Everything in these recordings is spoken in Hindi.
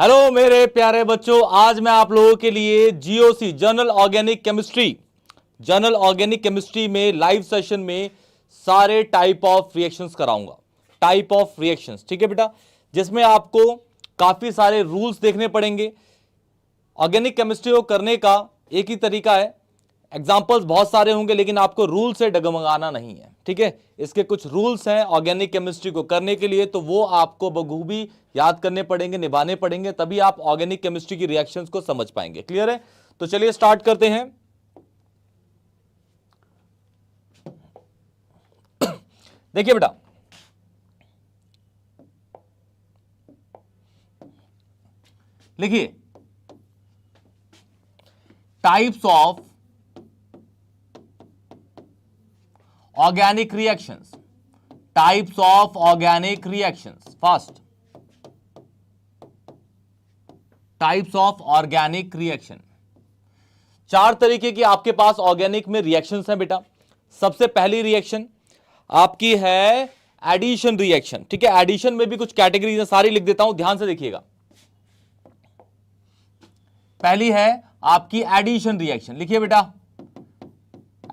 हेलो मेरे प्यारे बच्चों, आज मैं आप लोगों के लिए जीओसी जनरल ऑर्गेनिक केमिस्ट्री में लाइव सेशन में सारे टाइप ऑफ रिएक्शंस कराऊंगा। टाइप ऑफ रिएक्शंस, ठीक है बेटा, जिसमें आपको काफी सारे रूल्स देखने पड़ेंगे। ऑर्गेनिक केमिस्ट्री को करने का एक ही तरीका है, एग्जाम्पल्स बहुत सारे होंगे लेकिन आपको रूल से डगमगाना नहीं है, ठीक है। इसके कुछ रूल्स हैं ऑर्गेनिक केमिस्ट्री को करने के लिए, तो वो आपको बखूबी याद करने पड़ेंगे, निभाने पड़ेंगे, तभी आप ऑर्गेनिक केमिस्ट्री की रिएक्शंस को समझ पाएंगे। क्लियर है? तो चलिए स्टार्ट करते हैं। देखिए बेटा, लिखिए types of organic reactions. Types of organic reactions. First, types of organic reaction. चार तरीके की आपके पास ऑर्गेनिक में रिएक्शंस हैं बेटा। सबसे पहली रिएक्शन आपकी है एडिशन रिएक्शन, ठीक है। एडिशन में भी कुछ कैटेगरीज है, सारी लिख देता हूं, ध्यान से देखिएगा। पहली है आपकी एडिशन रिएक्शन, लिखिए बेटा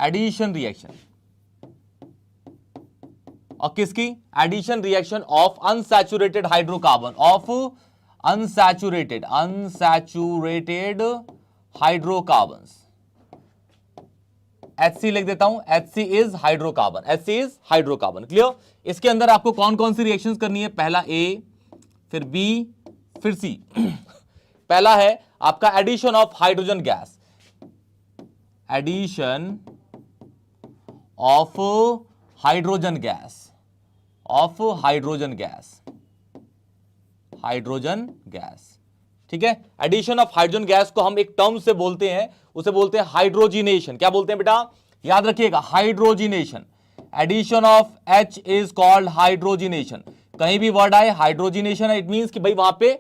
एडिशन रिएक्शन। और किसकी? Addition reaction of unsaturated hydrocarbon, of unsaturated hydrocarbons. HC लिख देता हूं, HC is hydrocarbon, HC is hydrocarbon. Clear? इसके अंदर आपको कौन कौन सी रिएक्शंस करनी है? पहला A, फिर B, फिर C। पहला है आपका addition of hydrogen gas, addition of hydrogen gas, hydrogen gas, ठीक है। एडिशन ऑफ हाइड्रोजन गैस को हम एक टर्म से बोलते हैं, उसे बोलते हैं हाइड्रोजिनेशन। क्या बोलते हैं बेटा? याद रखिएगा, hydrogenation. Addition of H is called hydrogenation. कहीं भी वर्ड आए हाइड्रोजिनेशन है, इट मींस कि भाई वहां पे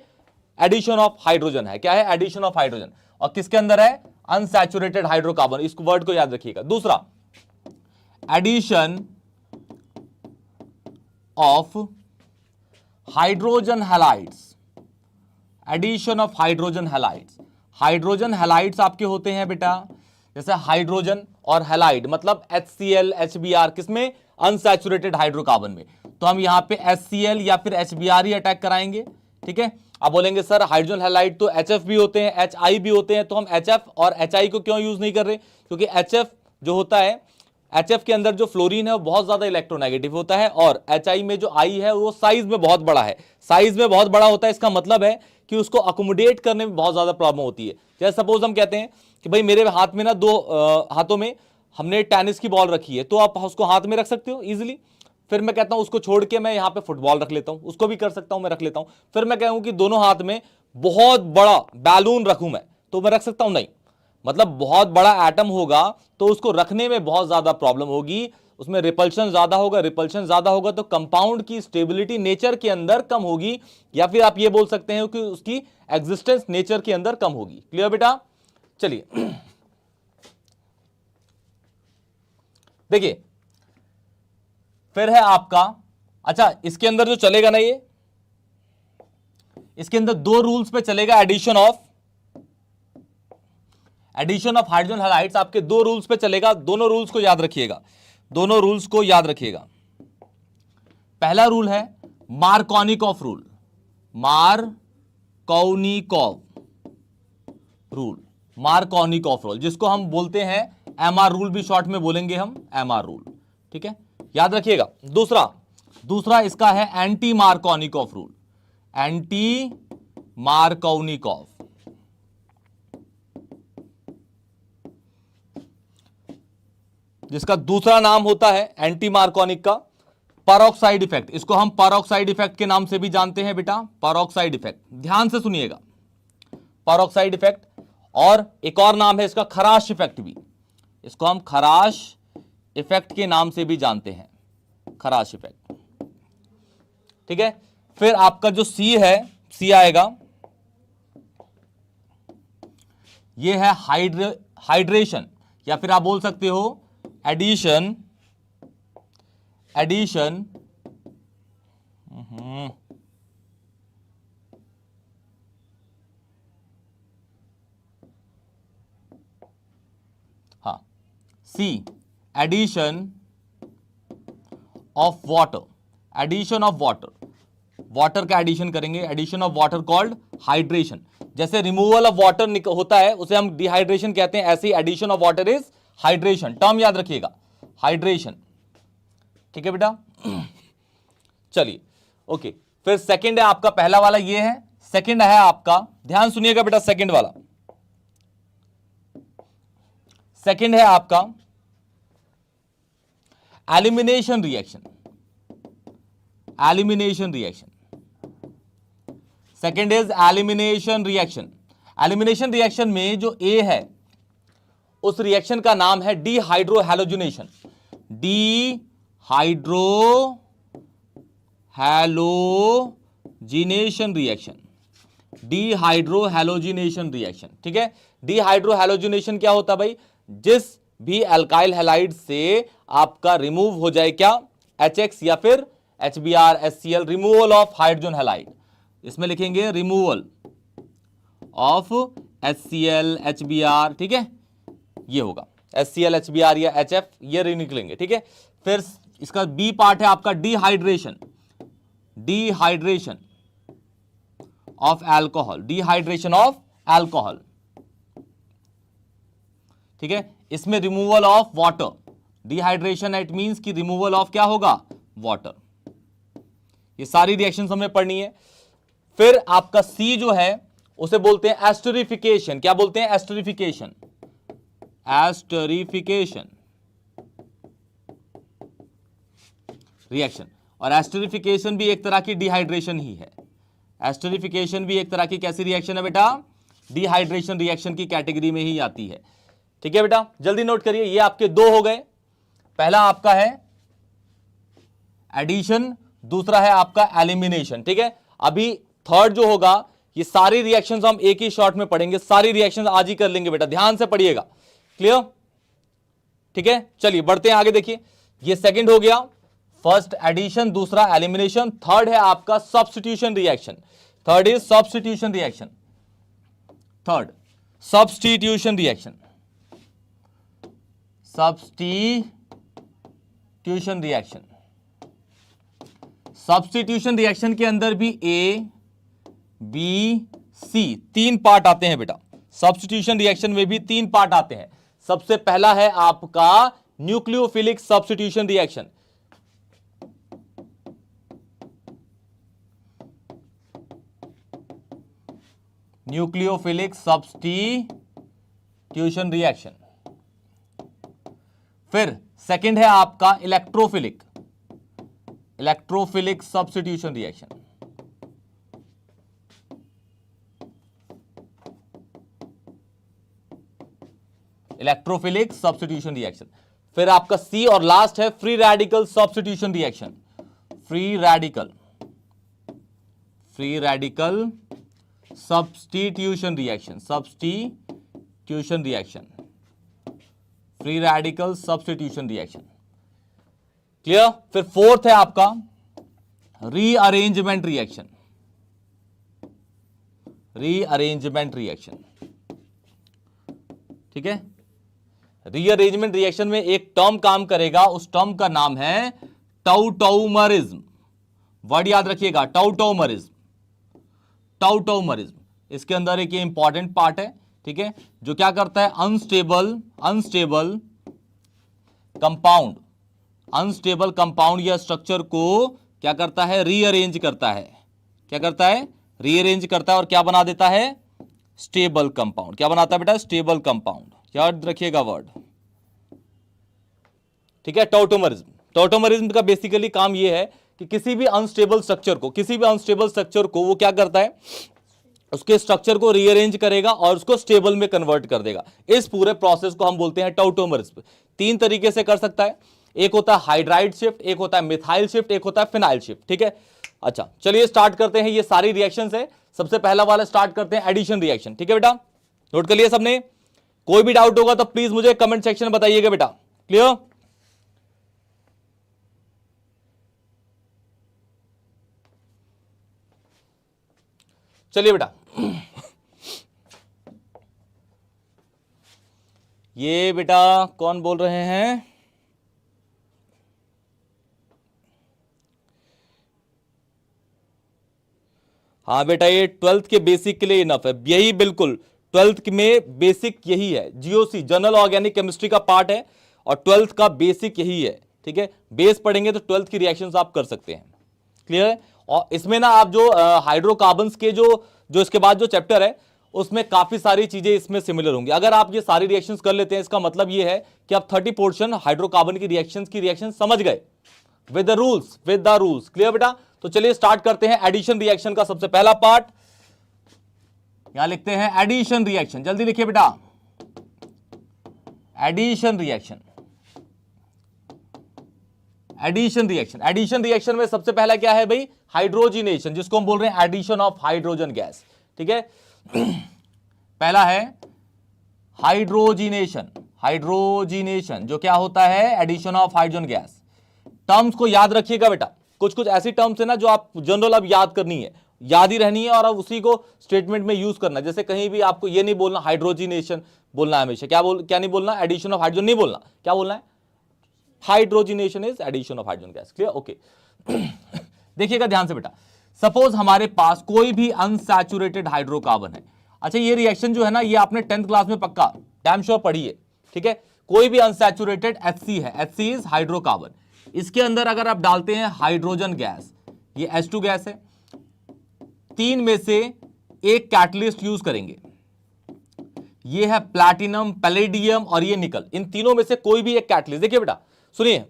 एडिशन ऑफ हाइड्रोजन है। क्या है? Addition of hydrogen. और किसके अंदर है? Unsaturated hydrocarbon. इस वर्ड को याद रखिएगा। दूसरा, addition of hydrogen halides, addition of hydrogen halides. Hydrogen halides आपके होते हैं बेटा, जैसे हाइड्रोजन और हैलाइड मतलब HCl, HBr, किसमें? अनसैचुरेटेड हाइड्रोकार्बन में। तो हम यहां पे HCl या फिर HBr ही अटैक कराएंगे, ठीक है। आप बोलेंगे सर हाइड्रोजन हैलाइड तो HF भी होते हैं, HI भी होते हैं, तो हम HF और HI को क्यों यूज नहीं कर रहे? क्योंकि HF जो होता है, HF के अंदर जो फ्लोरीन है वो बहुत ज्यादा इलेक्ट्रोनेगेटिव होता है, और HI में जो I है वो साइज में बहुत बड़ा है। साइज में बहुत बड़ा होता है, इसका मतलब है कि उसको अकोमोडेट करने में बहुत ज्यादा प्रॉब्लम होती है। जैसे सपोज हम कहते हैं कि भाई मेरे हाथ में ना दो हाथों में हमने टेनिस की बॉल रखी है, तो आप उसको हाथ में रख सकते हो इजिली। फिर मैं कहता हूं उसको छोड़ के मैं यहां पे फुटबॉल रख लेता हूं, उसको भी कर सकता हूं, मैं रख लेता हूं। फिर मैं कहूं कि दोनों हाथ में बहुत बड़ा बैलून रखूं मैं, तो मैं रख सकता हूं? नहीं। मतलब बहुत बड़ा एटम होगा तो उसको रखने में बहुत ज्यादा प्रॉब्लम होगी, उसमें रिपल्शन ज्यादा होगा, रिपल्शन ज्यादा होगा तो कंपाउंड की स्टेबिलिटी नेचर के अंदर कम होगी, या फिर आप ये बोल सकते हैं कि उसकी एग्जिस्टेंस नेचर के अंदर कम होगी। क्लियर बेटा? चलिए देखिए, फिर है आपका, अच्छा इसके अंदर जो चलेगा ना, ये इसके अंदर दो रूल्स पे चलेगा। एडिशन ऑफ हाइड्रोजन हैलाइड्स आपके दो रूल्स पे चलेगा। दोनों रूल्स को याद रखिएगा, दोनों रूल्स को याद रखिएगा। पहला रूल है मार्कोनिकॉफ रूल, मार्कोनिकॉफ रूल, जिसको हम बोलते हैं MR रूल भी शॉर्ट में बोलेंगे हम, MR रूल, ठीक है, याद रखिएगा। दूसरा इसका है anti Markovnikov rule, anti Markovnikov, जिसका दूसरा नाम होता है एंटी मार्कोनिक का पेरोक्साइड इफेक्ट। इसको हम पेरोक्साइड इफेक्ट के नाम से भी जानते हैं बेटा, पेरोक्साइड इफेक्ट। ध्यान से सुनिएगा, पेरोक्साइड इफेक्ट। और एक और नाम है इसका खराश इफेक्ट भी, इसको हम खराश इफेक्ट के नाम से भी जानते हैं, खराश इफेक्ट, ठीक है। फिर आपका जो C है, C आएगा, यह है हाइड्रेशन, या फिर आप बोल सकते हो addition C addition of water, addition of water, water का एडिशन करेंगे, addition of water called hydration. जैसे रिमूवल ऑफ वाटर होता है उसे हम डिहाइड्रेशन कहते हैं, ऐसे addition of water is hydration. Term याद रखिएगा, हाइड्रेशन। ठीक है बेटा, चलिए ओके। फिर सेकंड है आपका, पहला वाला ये है, सेकंड है आपका, ध्यान सुनिएगा बेटा, सेकंड वाला, सेकंड है आपका elimination reaction, elimination reaction. Second is elimination reaction. Elimination reaction में जो ए है उस रिएक्शन का नाम है डीहाइड्रोहैलोजिनेशन, डीहाइड्रोहैलोजिनेशन रिएक्शन, डीहाइड्रोहैलोजिनेशन रिएक्शन। ठीक है, डीहाइड्रोहैलोजिनेशन क्या होता है भाई, जिस भी अल्काइल हैलाइड से आपका रिमूव हो जाए क्या, HX या फिर HBr, HCl, removal of hydrogen halide, इसमें लिखेंगे रिमूवल ऑफ HCl, HBr। ठीक है, ये होगा HCl, HBr या HF, ये निकलेंगे। ठीक है, फिर इसका बी पार्ट है आपका dehydration, dehydration of alcohol, dehydration of alcohol. ठीक है, इसमें removal of water, dehydration it means कि रिमूवल ऑफ क्या होगा, वाटर। ये सारी रिएक्शंस हमें पढ़नी है। फिर आपका सी जो है उसे बोलते हैं एस्टरिफिकेशन। क्या बोलते हैं, एस्टरिफिकेशन, एस्टरिफिकेशन रिएक्शन। और एस्टरिफिकेशन भी एक तरह की डिहाइड्रेशन ही है, एस्टरिफिकेशन भी एक तरह की कैसी रिएक्शन है बेटा, डिहाइड्रेशन रिएक्शन की कैटेगरी में ही आती है। ठीक है बेटा, जल्दी नोट करिए, ये आपके दो हो गए। पहला आपका है एडिशन, दूसरा है आपका एलिमिनेशन। ठीक है, अभी थर्ड जो होगा, ये सारी रिएक्शंस हम एक ही शॉट में पढ़ेंगे, सारी रिएक्शंस आज ही कर लेंगे बेटा, ध्यान से पढ़िएगा। क्लियर? ठीक है, चलिए बढ़ते हैं आगे। देखिए, ये सेकंड हो गया, फर्स्ट एडिशन, दूसरा एलिमिनेशन। थर्ड है आपका substitution reaction, third is substitution reaction, third substitution reaction, substitution reaction. Substitution reaction के अंदर भी ए, बी, सी तीन पार्ट आते हैं बेटा। सब्स्टिट्यूशन रिएक्शन में भी तीन पार्ट आते हैं। सबसे पहला है आपका nucleophilic substitution reaction, nucleophilic substitution reaction. फिर सेकंड है आपका electrophilic, electrophilic substitution reaction. Electrophilic substitution reaction. फिर आपका सी और लास्ट है free radical substitution reaction, free radical, free radical substitution reaction, substitution reaction, free radical substitution reaction. Clear? फिर फोर्थ है आपका रीअरेंजमेंट रिएक्शन, रीअरेंजमेंट रिएक्शन। ठीक है, रीअरेंजमेंट रिएक्शन में एक टर्म काम करेगा, उस टर्म का नाम है टाउटोमरिज्म। वर्ड याद रखिएगा, टाउटोमरिज्म, टाउटोमरिज्म। इसके अंदर एक ये इंपॉर्टेंट पार्ट है, ठीक है, जो क्या करता है, अनस्टेबल कंपाउंड, अनस्टेबल कंपाउंड या स्ट्रक्चर को क्या करता है, रीअरेंज करता है। क्या करता है, रीअरेंज करता है और क्या बना देता है, स्टेबल कंपाउंड। क्या बनाता है बेटा, स्टेबल कंपाउंड। याद रखिएगा वर्ड। ठीक है, टाउटोमरिज्म, टाउटोमरिज्म का बेसिकली काम यह है कि किसी भी अनस्टेबल स्ट्रक्चर को वो क्या करता है, उसके स्ट्रक्चर को रीअरेंज करेगा और उसको स्टेबल में कन्वर्ट कर देगा। इस पूरे प्रोसेस को हम बोलते हैं टाउटोमरिज्म। तीन तरीके से कर सकता है, एक होता है हाइड्राइड शिफ्ट, एक होता है मिथाइल शिफ्ट, एक होता है फिनाइल शिफ्ट। ठीक है, अच्छा चलिए स्टार्ट करते हैं। ये सारी रिएक्शंस है। सबसे पहला वाला स्टार्ट करते हैं, एडिशन रिएक्शन। ठीक है बेटा, नोट कर लिया सबने? कोई भी डाउट होगा तो प्लीज मुझे कमेंट सेक्शन में बताइएगा बेटा। क्लियर? चलिए बेटा, ये बेटा कौन बोल रहे हैं? हाँ बेटा, ये 12th के बेसिक के लिए इनफ है, यही बिल्कुल 12th में बेसिक यही है, जीओसी जनरल ऑर्गेनिक केमिस्ट्री का पार्ट है और 12th का बेसिक यही है। ठीक है, बेस पढ़ेंगे तो 12th की रिएक्शंस आप कर सकते हैं। क्लियर है? और इसमें ना आप जो हाइड्रोकार्बन्स के जो इसके बाद जो चैप्टर है उसमें काफी सारी चीजें इसमें सिमिलर होंगी। अगर आप ये सारी रिएक्शंस कर लेते हैं, इसका मतलब ये है कि आप 30 पोर्शन हाइड्रोकार्बन की रिएक्शन समझ गए विद द रूल्स। क्लियर बेटा? तो चलिए स्टार्ट करते हैं एडिशन रिएक्शन का सबसे पहला पार्ट। यहां लिखते हैं एडिशन रिएक्शन, जल्दी लिखिए बेटा। एडिशन रिएक्शन में सबसे पहला क्या है भाई? हाइड्रोजिनेशन, जिसको हम बोल रहे हैं एडिशन ऑफ हाइड्रोजन गैस। ठीक है, पहला है हाइड्रोजिनेशन, जो क्या होता है? Addition of hydrogen gas. Terms को याद रखिएगा बेटा, कुछ ऐसी टर्म्स है ना जो आप जनरल अब याद करनी है, याद ही रहनी है और अब उसी को स्टेटमेंट में यूज करना है। जैसे कहीं भी आपको ये नहीं बोलना हाइड्रोजिनेशन बोलना है हमेशा, क्या नहीं बोलना? एडिशन ऑफ हाइड्रोजन नहीं बोलना, क्या बोलना है? Hydrogenation is addition of hydrogen gas. Clear? Okay. देखिएगा ध्यान से बेटा, सपोज हमारे पास कोई भी अनसैचुरेटेड हाइड्रोकार्बन है। अच्छा, ये रिएक्शन जो है ना, ये आपने 10th क्लास में पक्का डैम श्योर पढ़ी है। ठीक है, कोई भी अनसैचुरेटेड HC है, HC इज हाइड्रोकार्बन, इसके अंदर अगर आप डालते हैं हाइड्रोजन गैस, ये H2 गैस है, 3 में से एक कैटलिस्ट यूज करेंगे, ये है प्लैटिनम, पैलेडियम और ये निकल। इन तीनों में से कोई भी एक कैटलिस्ट, देखिए बेटा सुनिए,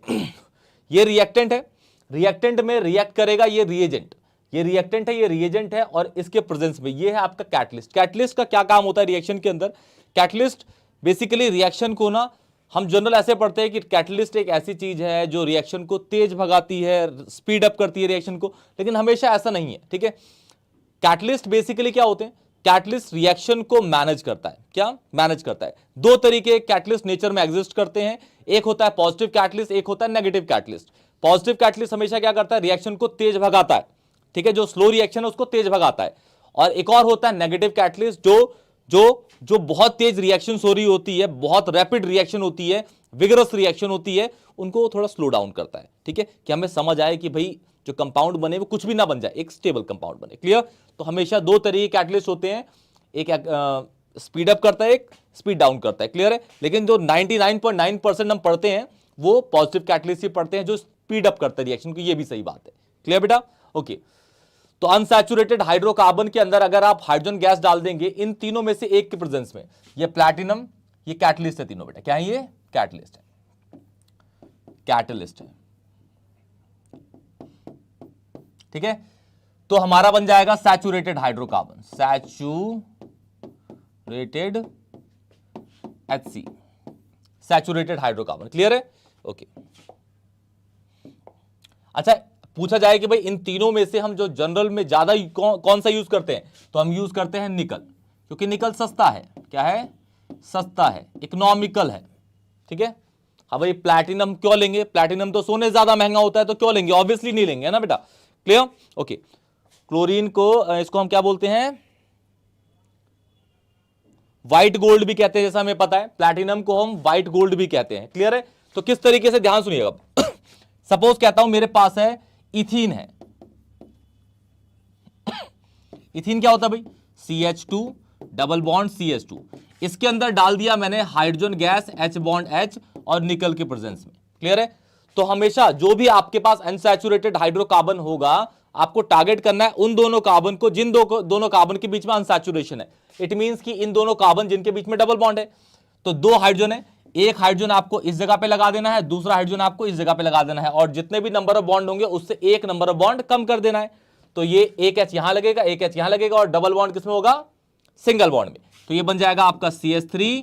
ये रिएक्टेंट है, रिएक्टेंट में रिएक्ट करेगा ये रिएजेंट, ये रिएक्टेंट है, ये रिएजेंट है और इसके प्रेजेंस में ये है आपका कैटलिस्ट। कैटलिस्ट का क्या काम होता है रिएक्शन के अंदर? कैटलिस्ट बेसिकली रिएक्शन को ना, हम जनरल ऐसे पढ़ते हैं कि कैटलिस्ट एक ऐसी चीज है जो रिएक्शन को तेज भगाती है, स्पीड अप करती है रिएक्शन को, लेकिन हमेशा ऐसा नहीं है। ठीक है, कैटलिस्ट बेसिकली क्या होते हैं? कैटलिस्ट रिएक्शन को मैनेज करता है। क्या मैनेज करता है? दो तरीके कैटलिस्ट नेचर में एग्जिस्ट करते हैं, एक होता है पॉजिटिव कैटलिस्ट, एक होता है नेगेटिव कैटलिस्ट। पॉजिटिव कैटलिस्ट हमेशा क्या करता है? रिएक्शन को तेज भगाता है। ठीक है, जो स्लो रिएक्शन है उसको तेज भगाता है। और एक और होता है नेगेटिव कैटलिस्ट, जो बहुत तेज रिएक्शन हो रही होती है, बहुत रैपिड रिएक्शन होती है, विगरस रिएक्शन होती है, उनको थोड़ा स्लो डाउन करता है। ठीक है, कि हमें समझ आए कि भाई जो कंपाउंड बने वो कुछ भी ना बन जाए, एक स्टेबल कंपाउंड बने। क्लियर? तो हमेशा दो तरीके कैटलिस्ट होते हैं, एक स्पीड अप करता है, एक स्पीड डाउन करता है। क्लियर है? लेकिन जो 99.9% हम पढ़ते हैं वो पॉजिटिव कैटलिस्ट ही पढ़ते हैं जो स्पीड अप करता है रिएक्शन को, ये भी सही बात है। क्लियर बेटा? ओके। तो अनसैचुरेटेड हाइड्रोकार्बन के अंदर अगर आप हाइड्रोजन गैस डाल देंगे, इन तीनों में से एक के प्रेजेंस में, ये प्लैटिनम, ये कैटलिस्ट है तीनों बेटा। क्या है ये? कैटलिस्ट है, कैटलिस्ट है। ठीक है, तो हमारा बन जाएगा saturated hydrocarbon, saturated HC, saturated hydrocarbon. Clear है? ओके। अच्छा, पूछा जाए कि भाई इन तीनों में से हम जो जनरल में ज्यादा कौन सा यूज करते हैं, तो हम यूज करते हैं निकल, क्योंकि निकल सस्ता है। क्या है? सस्ता है, इकोनॉमिकल है। ठीक है, हाँ भाई प्लैटिनम क्यों लेंगे? प्लैटिनम तो सोने ज्यादा महंगा होता है, तो क्यों लेंगे? ऑब्वियसली नहीं लेंगे, है ना बेटा? क्लियर? ओके। क्लोरीन को, इसको हम क्या बोलते हैं? व्हाइट गोल्ड भी कहते हैं, जैसा हमें पता है। प्लैटिनम को हम व्हाइट गोल्ड भी कहते हैं। क्लियर है? तो किस तरीके से, ध्यान सुनिएगा। सपोज कहता हूं मेरे पास है इथीन है, इथीन क्या होता है भाई? CH2 डबल बॉन्ड CH2, इसके अंदर डाल दिया मैंने hydrogen gas H bond H और निकल के प्रेजेंस में। क्लियर है? तो हमेशा जो भी आपके पास अनसैचुरेटेड हाइड्रोकार्बन होगा, आपको टारगेट करना है उन दोनों कार्बन को जिन दोनों कार्बन के बीच में अनसैचुरेशन है। इट मींस कि इन दोनों कार्बन जिनके बीच में डबल बॉन्ड है। तो दो हाइड्रोजन है, एक हाइड्रोजन आपको इस जगह पे लगा देना है, दूसरा हाइड्रोजन आपको इस जगह पे लगा देना है, और जितने भी नंबर ऑफ बॉन्ड होंगे उससे एक नंबर ऑफ बॉन्ड कम कर देना है। तो ये एक H यहां लगेगा, एक H यहां लगेगा, और डबल बॉन्ड किसमें होगा? सिंगल बॉन्ड में। तो ये बन जाएगा आपका CH3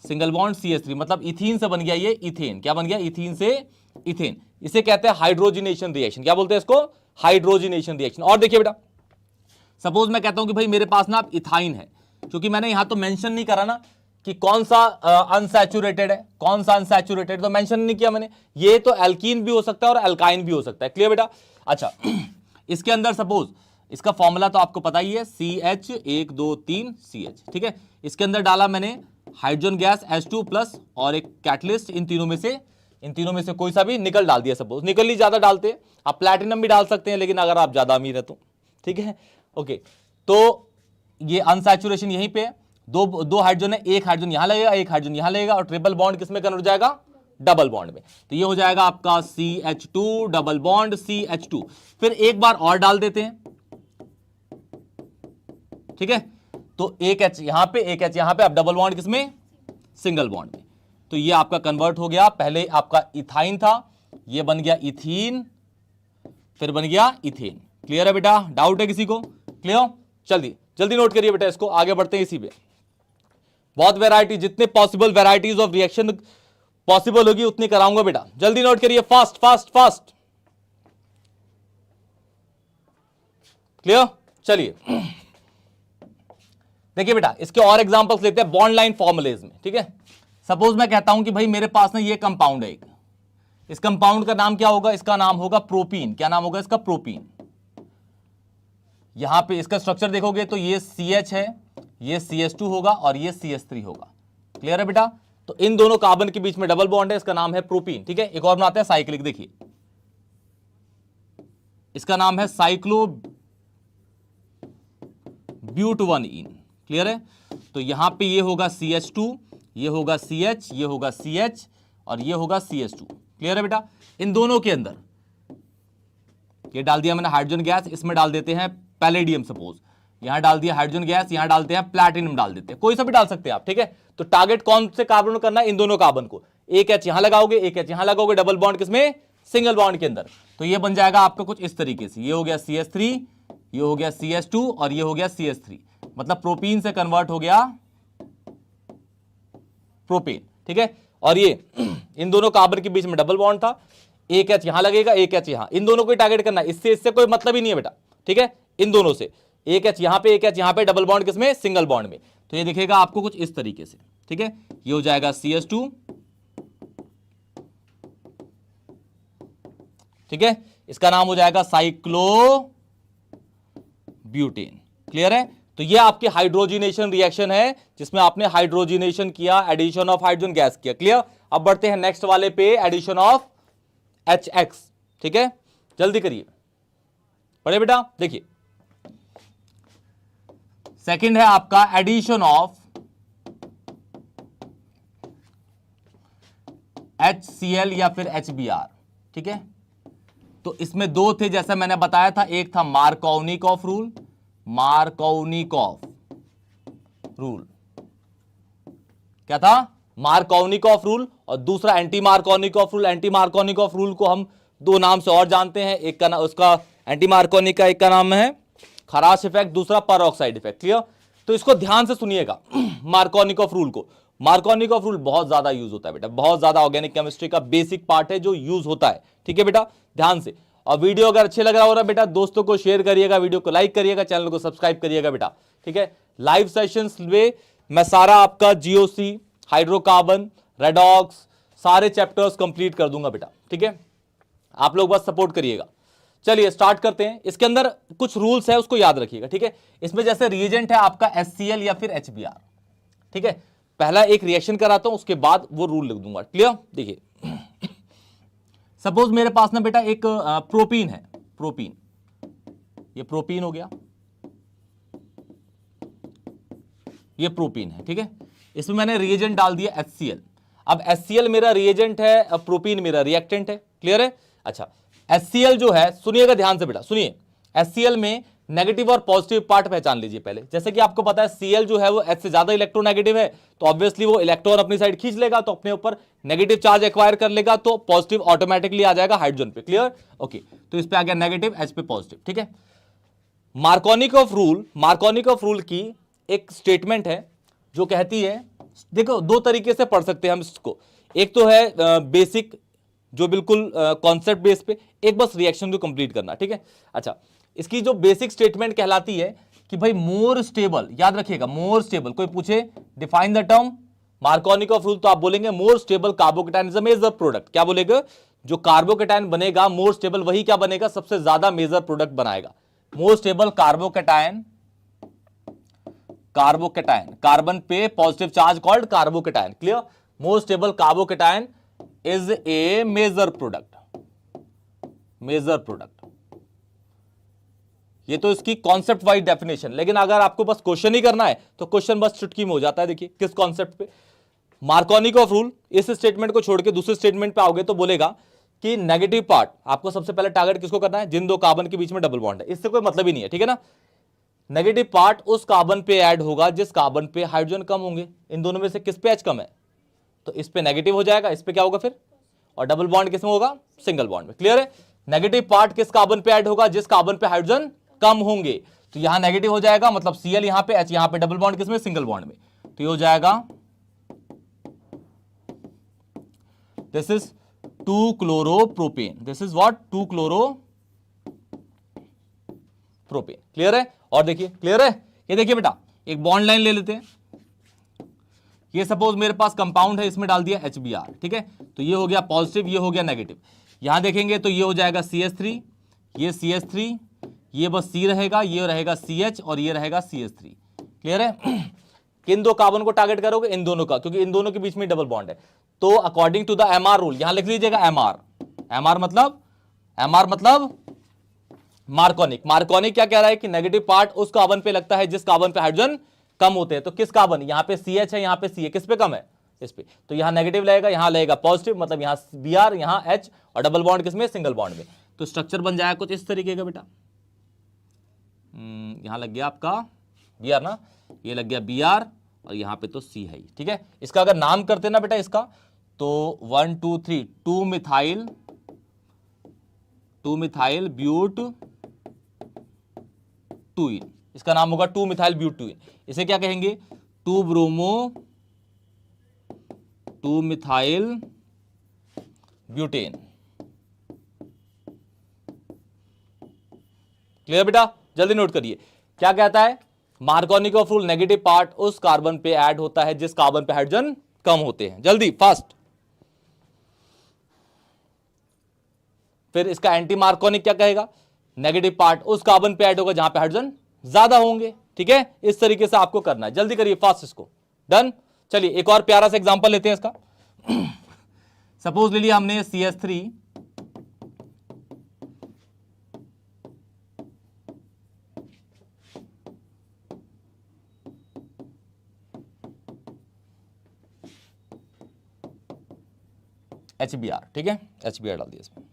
सिंगल बॉन्ड CH3, मतलब इथीन से बन गया ये इथेन। क्या बन गया? इथीन से इथेन। इसे कहते हैं हाइड्रोजिनेशन रिएक्शन। क्या बोलते हैं इसको? Hydrogenation reaction. और देखिए बेटा, सपोज मैं कहता हूं कि भाई मेरे पास ना इथाइन है, क्योंकि मैंने यहां तो मेंशन नहीं करा ना कि कौन सा अनसैचुरेटेड है, कौन सा अनसैचुरेटेड, तो मेंशन नहीं किया मैंने। ये तो एल्कीन भी हो सकता है और एल्काइन भी हो सकता है। क्लियर बेटा? अच्छा, इसके अंदर सपोज इसका फॉर्मूला तो आपको पता ही है, CH1 2 3 CH। ठीक है, इसके अंदर डाला मैंने हाइड्रोजन गैस H2 प्लस और एक कैटलिस्ट, इन तीनों में से कोई सा भी निकल डाल दिया, सपोज निकल ही ज्यादा डालते हैं, आप प्लैटिनम भी डाल सकते हैं लेकिन अगर आप ज्यादा अमीर है तो, ठीक है। ओके, तो ये अनसैचुरेशन यहीं पे है, दो हाइड्रोजन है, एक हाइड्रोजन यहां लगेगा, एक हाइड्रोजन यहां लगेगा, और ट्रिपल बॉन्ड किसमें कन्वर्ट हो जाएगा, डबल बॉन्ड में। तो ये हो जाएगा आपका CH2 डबल बॉन्ड CH2। फिर एक बार और डाल देते हैं, ठीक है, तो एक H यहां पे, एक H यहां पे, अब डबल बॉन्ड किसमें, सिंगल बॉन्ड में। तो ये आपका कन्वर्ट हो गया, पहले आपका इथाइन था, ये बन गया इथीन, फिर बन गया इथेन। क्लियर है बेटा, डाउट है किसी को, क्लियर? जल्दी जल्दी नोट करिए बेटा, इसको आगे बढ़ते हैं इसी पे। बहुत वैरायटी, जितने possible varieties of reaction possible होगी उतनी कराऊंगा बेटा, जल्दी नोट करिए, फास्ट फास्ट फास्ट। क्लियर? चलिए देखिए बेटा, इसके और एग्जांपल्स लेते हैं बॉन्ड लाइन फॉर्मुलेज में, ठीक है। सपोज मैं कहता हूं कि भाई मेरे पास ना ये कंपाउंड है एक, इस कंपाउंड का नाम क्या होगा, इसका नाम होगा प्रोपीन। क्या नाम होगा इसका, प्रोपीन। यहां पे इसका स्ट्रक्चर देखोगे तो ये CH है, ये CH2 होगा और ये CH3 होगा। क्लियर है बेटा? तो इन दोनों कार्बन के बीच में डबल बॉन्ड है, इसका नाम है प्रोपीन, ठीक है। एक और बनाते हैं साइक्लिक, देखिए इसका नाम है साइक्लो ब्यूटवनीन। क्लियर है? तो यहां पे ये होगा CH2, ये होगा CH, ये होगा CH और ये होगा CH2। क्लियर है बेटा? इन दोनों के अंदर ये डाल दिया मैंने हाइड्रोजन गैस, इसमें डाल देते हैं पैलेडियम, सपोज यहां डाल दिया हाइड्रोजन गैस, यहां डालते हैं प्लैटिनम, डाल देते हैं, कोई सा भी डाल सकते हैं आप, ठीक है। तो टारगेट कौन से कार्बन करना है, इन दोनों कार्बन को। एक H यहां लगाओगे, एक H यहां लगाओगे, डबल बॉन्ड किसमें, सिंगल बॉन्ड के अंदर। तो ये बन जाएगा आपका कुछ इस तरीके से, ये हो गया CH3, ये हो गया CH2 और ये हो गया CH3, मतलब प्रोपीन से कन्वर्ट हो गया प्रोपेन, ठीक है। और ये इन दोनों कार्बन के बीच में डबल बॉन्ड था, एक H यहां लगेगा, एक H यहां, इन दोनों को टारगेट करना है, इससे कोई मतलब ही नहीं है बेटा, ठीक है। इन दोनों से एक H यहां पे, एक H यहां पे, डबल बॉन्ड किसमें, सिंगल बॉन्ड में। तो ये दिखेगा आपको कुछ इस तरीके से, ठीक है। ये हो जाएगा CH2, ठीक है, इसका नाम हो जाएगा साइक्लो ब्यूटेन। क्लियर है? तो ये आपकी हाइड्रोजिनेशन रिएक्शन है, जिसमें आपने हाइड्रोजिनेशन किया, एडिशन ऑफ हाइड्रोजन गैस किया। क्लियर? अब बढ़ते हैं नेक्स्ट वाले पे, एडिशन ऑफ HX, ठीक है। जल्दी करिए, पढ़े बेटा। देखिए सेकंड है आपका एडिशन ऑफ HCl या फिर HBr, ठीक है। तो इसमें दो थे, जैसा मैंने बताया था, एक था मार्कोवनिकॉफ रूल, मार्कोवनिकॉफ रूल, क्या था, मार्कोवनिकॉफ रूल, और दूसरा anti Markovnikov rule. Anti Markovnikov rule को हम दो नाम से और जानते हैं, एक का उसका एंटी मार्कोवनिक का एक का नाम है खराश इफेक्ट, दूसरा परऑक्साइड इफेक्ट। क्लियर? तो इसको ध्यान से सुनिएगा मार्कोवनिकॉफ रूल को। मार्कोवनिकॉफ रूल बहुत ज्यादा यूज होता है बेटा, बहुत ज्यादा ऑर्गेनिक केमिस्ट्री का बेसिक पार्ट है जो यूज होता है, ठीक है बेटा, ध्यान से। और वीडियो अगर अच्छे लग रहा हो रहा बेटा, दोस्तों को शेयर करिएगा, वीडियो को लाइक करिएगा, चैनल को सब्सक्राइब करिएगा बेटा, ठीक है। लाइव सेशंस में मैं सारा आपका GOC, हाइड्रोकार्बन, रेडॉक्स, सारे चैप्टर्स कंप्लीट कर दूंगा बेटा, ठीक है। आप लोग बस सपोर्ट करिएगा। चलिए स्टार्ट करते हैं। इसके अंदर कुछ रूल्स है, उसको याद रखिएगा, ठीक है। इसमें जैसे रिएजेंट है आपका HCl या फिर HBr, ठीक है। पहला एक रिएक्शन कराता हूं, उसके बाद वो रूल लिख दूंगा। क्लियर? देखिए सपोज मेरे पास ना बेटा एक प्रोपीन है, प्रोपीन, ये प्रोपीन हो गया, ये प्रोपीन है, ठीक है। इसमें मैंने रिएजेंट डाल दिया HCl। अब HCl मेरा रिएजेंट है, अब प्रोपीन मेरा रिएक्टेंट है। क्लियर है? अच्छा, HCl जो है, सुनिएगा ध्यान से बेटा, सुनिए। HCl में नेगेटिव और पॉजिटिव पार्ट पहचान लीजिए पहले। जैसे कि आपको पता है Cl जो है वो H से ज्यादा इलेक्ट्रोनेगेटिव है, तो ऑब्वियसली वो इलेक्ट्रॉन अपनी साइड खींच लेगा, तो अपने ऊपर नेगेटिव चार्ज एक्वायर कर लेगा, तो पॉजिटिव ऑटोमेटिकली आ जाएगा हाइड्रोजन पे। क्लियर? ओके, तो इस पे आ गया नेगेटिव, H पे पॉजिटिव, ठीक है। मार्कोवनिकॉफ रूल, मार्कोवनिकॉफ रूल की एक स्टेटमेंट है जो कहती है, देखो दो तरीके से पढ़ सकते हैं हम इसको। एक तो है बेसिक, जो बिल्कुल कॉन्सेप्ट बेस पे, एक बस रिएक्शन को कंप्लीट करना, ठीक है। अच्छा, इसकी जो बेसिक स्टेटमेंट कहलाती है कि भाई मोर स्टेबल, याद रखिएगा मोर स्टेबल, कोई पूछे define the term Markovnikov rule, तो आप बोलेंगे more stable carbocation is a major product. क्या बोलेगा? जो कार्बोकेटायन बनेगा मोर स्टेबल, वही क्या बनेगा, सबसे ज्यादा मेजर प्रोडक्ट बनाएगा। More stable carbocation carbocation, carbon पे positive charge called carbocation. Clear? Most stable carbocation is a major product, major product. ये तो इसकी कॉन्सेप्ट वाइज डेफिनेशन, लेकिन अगर आपको बस क्वेश्चन ही करना है तो क्वेश्चन बस चुटकी में हो जाता है। देखिए किस कॉन्सेप्ट पे, मार्कोनी ऑफ रूल। इस स्टेटमेंट को छोड़ के दूसरे स्टेटमेंट पे आओगे तो बोलेगा कि नेगेटिव पार्ट आपको सबसे पहले टारगेट किसको करना है, जिन दो कार्बन के बीच में डबल बॉन्ड है। इससे कोई मतलब ही नहीं है, ठीक है ना। नेगेटिव पार्ट उस कार्बन पे ऐड होगा जिस कार्बन पे हाइड्रोजन कम होंगे। इन दोनों में से किस पे H कम है, तो इस पे नेगेटिव हो जाएगा, इस पे क्या होगा फिर, और डबल बॉन्ड किस में होगा, सिंगल बॉन्ड में। क्लियर है? नेगेटिव पार्ट किस कार्बन पे ऐड होगा, जिस कार्बन पे हाइड्रोजन कम होंगे। तो यहां नेगेटिव हो जाएगा, मतलब Cl यहां पे, H यहां पे, डबल बॉन्ड किसमें, सिंगल बॉन्ड में। तो ये हो जाएगा this is two chloropropane. This is what, two chloropropane. Clear है? और देखिए, क्लियर है? ये देखिए बेटा, एक बॉन्ड लाइन ले लेते हैं। ये सपोज मेरे पास कंपाउंड है, इसमें डाल दिया HBr, ठीक है। तो ये हो गया पॉजिटिव, ये हो गया नेगेटिव। यहां देखेंगे तो ये हो जाएगा CH3, ये CH3, ये बस C रहेगा, ये रहेगा CH और ये रहेगा CH3। क्लियर है? किन दो कार्बन को टारगेट करोगे, इन दोनों का, क्योंकि इन दोनों के बीच में डबल बॉन्ड है। तो according to the MR rule, यहां लिख लीजिएगा MR। MR मतलब मार्कोनिक। मार्कोनिक क्या कह रहा है कि नेगेटिव पार्ट उस कार्बन पे लगता है जिस कार्बन पे हाइड्रोजन कम होते हैं। तो किस कार्बन, यहां पे CH है, यहां पे C है, किस पे कम है, इस पे। तो यहां नेगेटिव लगेगा, यहां लगेगा पॉजिटिव, मतलब यहां Br, यहां H, और डबल बॉन्ड किसमें, सिंगल बॉन्ड में। तो स्ट्रक्चर बन जाएगा कुछ इस तरीके का बेटा। यहां लग गया आपका Br ना, ये लग गया Br, और यहां पे तो C है, ठीक है। इसका अगर नाम करते ना बेटा इसका, तो 1 2 3 2 मिथाइल ब्यूट टूइन, इसका नाम होगा 2 मिथाइल ब्यूट टूइन। इसे क्या कहेंगे, 2 मिथाइल ब्यूटेन। क्लियर बेटा? जल्दी नोट करिए, क्या कहता है, Markovnikov of rule, negative part उस कार्बन पे ऐड होता है जिस कार्बन पे हाइड्रोजन कम होते हैं। जल्दी, फास्ट। फिर इसका एंटी मार्कोनिक क्या कहेगा, नेगेटिव पार्ट उस कार्बन पे ऐड होगा जहां पे हाइड्रोजन ज्यादा होंगे। ठीक है, इस तरीके से आपको करना है। जल्दी करिए, फास्ट इसको। डन। चलिए एक और प्यारा सा एग्जांपल लेते हैं इसका। सपोज ले लिया हमने CH3, HBr, ठीक है, HBr डाल दिया इसमें।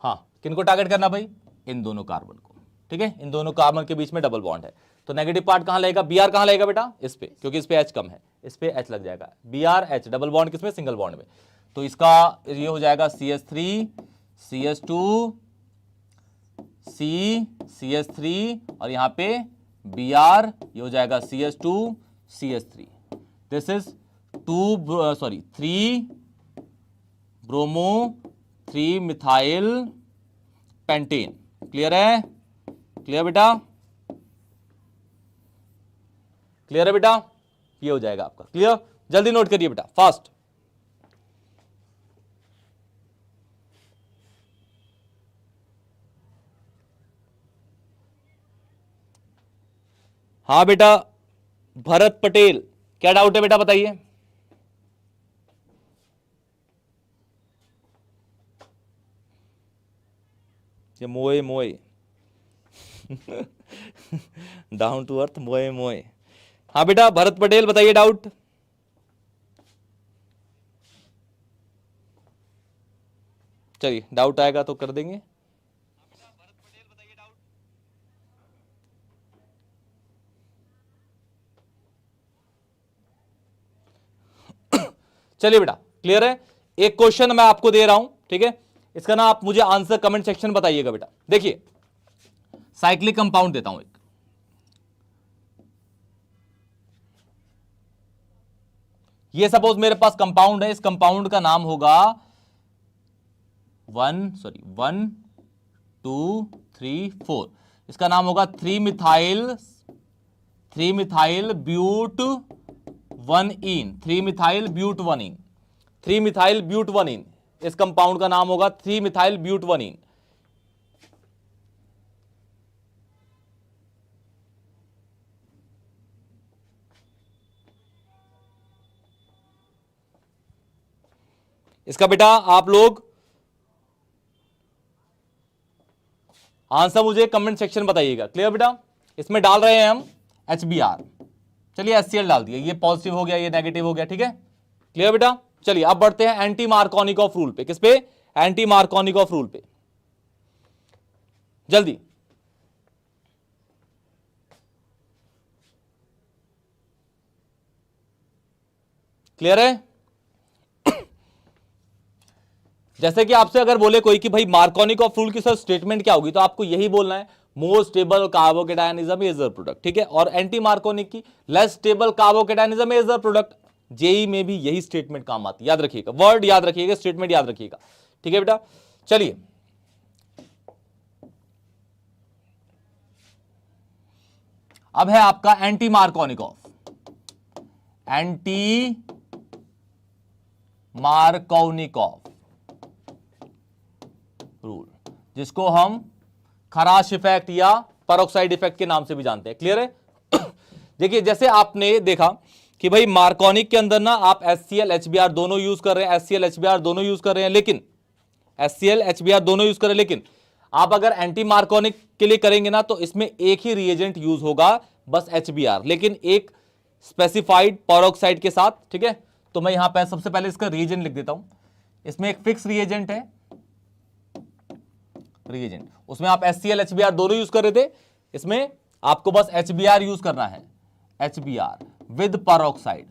हाँ, किनको टारगेट करना भाई, इन दोनों कार्बन को, ठीक है। इन दोनों कार्बन के बीच में डबल बॉन्ड है, तो नेगेटिव पार्ट कहां लगेगा, Br कहां लगेगा बेटा, इस पे, क्योंकि इस पे H कम है, इस पे H लग जाएगा। Br H, डबल बॉन्ड किसमें, सिंगल बॉन्ड में। तो इसका ये हो जाएगा CH3 CH2 C CH3, और यहां पे Br, ये हो जाएगा CH2 CH3। This is 3 bromo 3 methyl pentane. Clear है? क्लियर बेटा? क्लियर है बेटा? ये हो जाएगा आपका क्लियर। जल्दी नोट करिए बेटा, फास्ट। हाँ बेटा, भरत पटेल, क्या डाउट है बेटा, बताइए। ये मोए मोए डाउन टू अर्थ, मोए मोए। हाँ बेटा, भरत पटेल बताइए डाउट। चलिए, डाउट आएगा तो कर देंगे। चलिए बेटा, क्लियर है। एक क्वेश्चन मैं आपको दे रहा हूं, ठीक है, इसका ना आप मुझे आंसर कमेंट सेक्शन में बताइएगा बेटा। देखिए, साइक्लिक कंपाउंड देता हूं एक, ये सपोज मेरे पास कंपाउंड है, इस कंपाउंड का नाम होगा 1 2 3 4, इसका नाम होगा 3 methyl but one yne, 3 methyl but one yne, 3 methyl but one yne. इस कंपाउंड का नाम होगा 3 मिथाइल ब्यूट 1इन। इसका बेटा आप लोग आंसर मुझे कमेंट सेक्शन बताइएगा। क्लियर बेटा? इसमें डाल रहे हैं हम HBr, चलिए HCl डाल दिया, ये पॉजिटिव हो गया, ये नेगेटिव हो गया, ठीक है। क्लियर बेटा? चलिए अब बढ़ते हैं एंटी मार्कोनिकॉफ रूल पे। किस पे? एंटी मार्कोनिकॉफ रूल पे, जल्दी। क्लियर है? जैसे कि आपसे अगर बोले कोई कि भाई मार्कोनिकॉफ रूल की सर स्टेटमेंट क्या होगी, तो आपको यही बोलना है, more stable carbocation is a major product, ठीक है। और एंटी मार्कोनिक की less stable carbocation is a major product. JEE में भी यही स्टेटमेंट काम आती है, याद रखिएगा, वर्ड याद रखिएगा, स्टेटमेंट याद रखिएगा, ठीक है बेटा। चलिए अब है आपका anti Markovnikov, anti Markovnikov rule, जिसको हम खराश इफेक्ट या पेरोक्साइड इफेक्ट के नाम से भी जानते हैं। क्लियर है? देखिए जैसे आपने देखा कि भाई मार्कोनिक के अंदर ना आप HCl HBr दोनों यूज कर रहे हैं, HCl HBr दोनों यूज कर रहे हैं, लेकिन HCl HBr दोनों यूज कर रहे हैं, लेकिन आप अगर एंटी मार्कोनिक के लिए करेंगे ना तो इसमें एक ही रिएजेंट यूज होगा, बस HBr, लेकिन एक स्पेसिफाइड पेरोक्साइड के साथ, ठीक है। तो मैं यहां पर सबसे पहले इसका रिएजेंट लिख देता हूं। इसमें एक फिक्स रिएजेंट है, रिएजेंट, उसमें आप HCl HBr दोनों यूज कर रहे थे, इसमें आपको बस HBr यूज करना है, HBr with peroxide.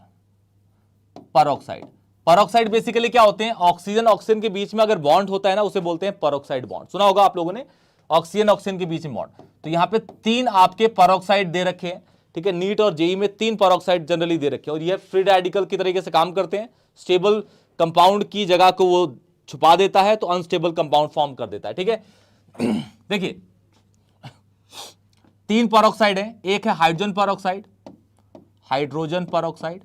Peroxide basically क्या होते हैं? ऑक्सीजन ऑक्सीजन के बीच में अगर बॉन्ड होता है ना, उसे बोलते हैं पेरोक्साइड बॉन्ड। सुना होगा आप लोगों ने, ऑक्सीजन ऑक्सीजन के बीच में बॉन्ड। तो यहां पे 3 आपके पेरोक्साइड दे रखे हैं, ठीक है। नीट और जेई में 3 पेरोक्साइड जनरली दे रखे हैं, और ये फ्री रेडिकल की तरीके से काम करते हैं। स्टेबल कंपाउंड की जगह को वो छुपा देता है, तो अनस्टेबल कंपाउंड फॉर्म कर देता है, ठीक है। देखिए 3 पेरोक्साइड है, एक है hydrogen peroxide, hydrogen peroxide,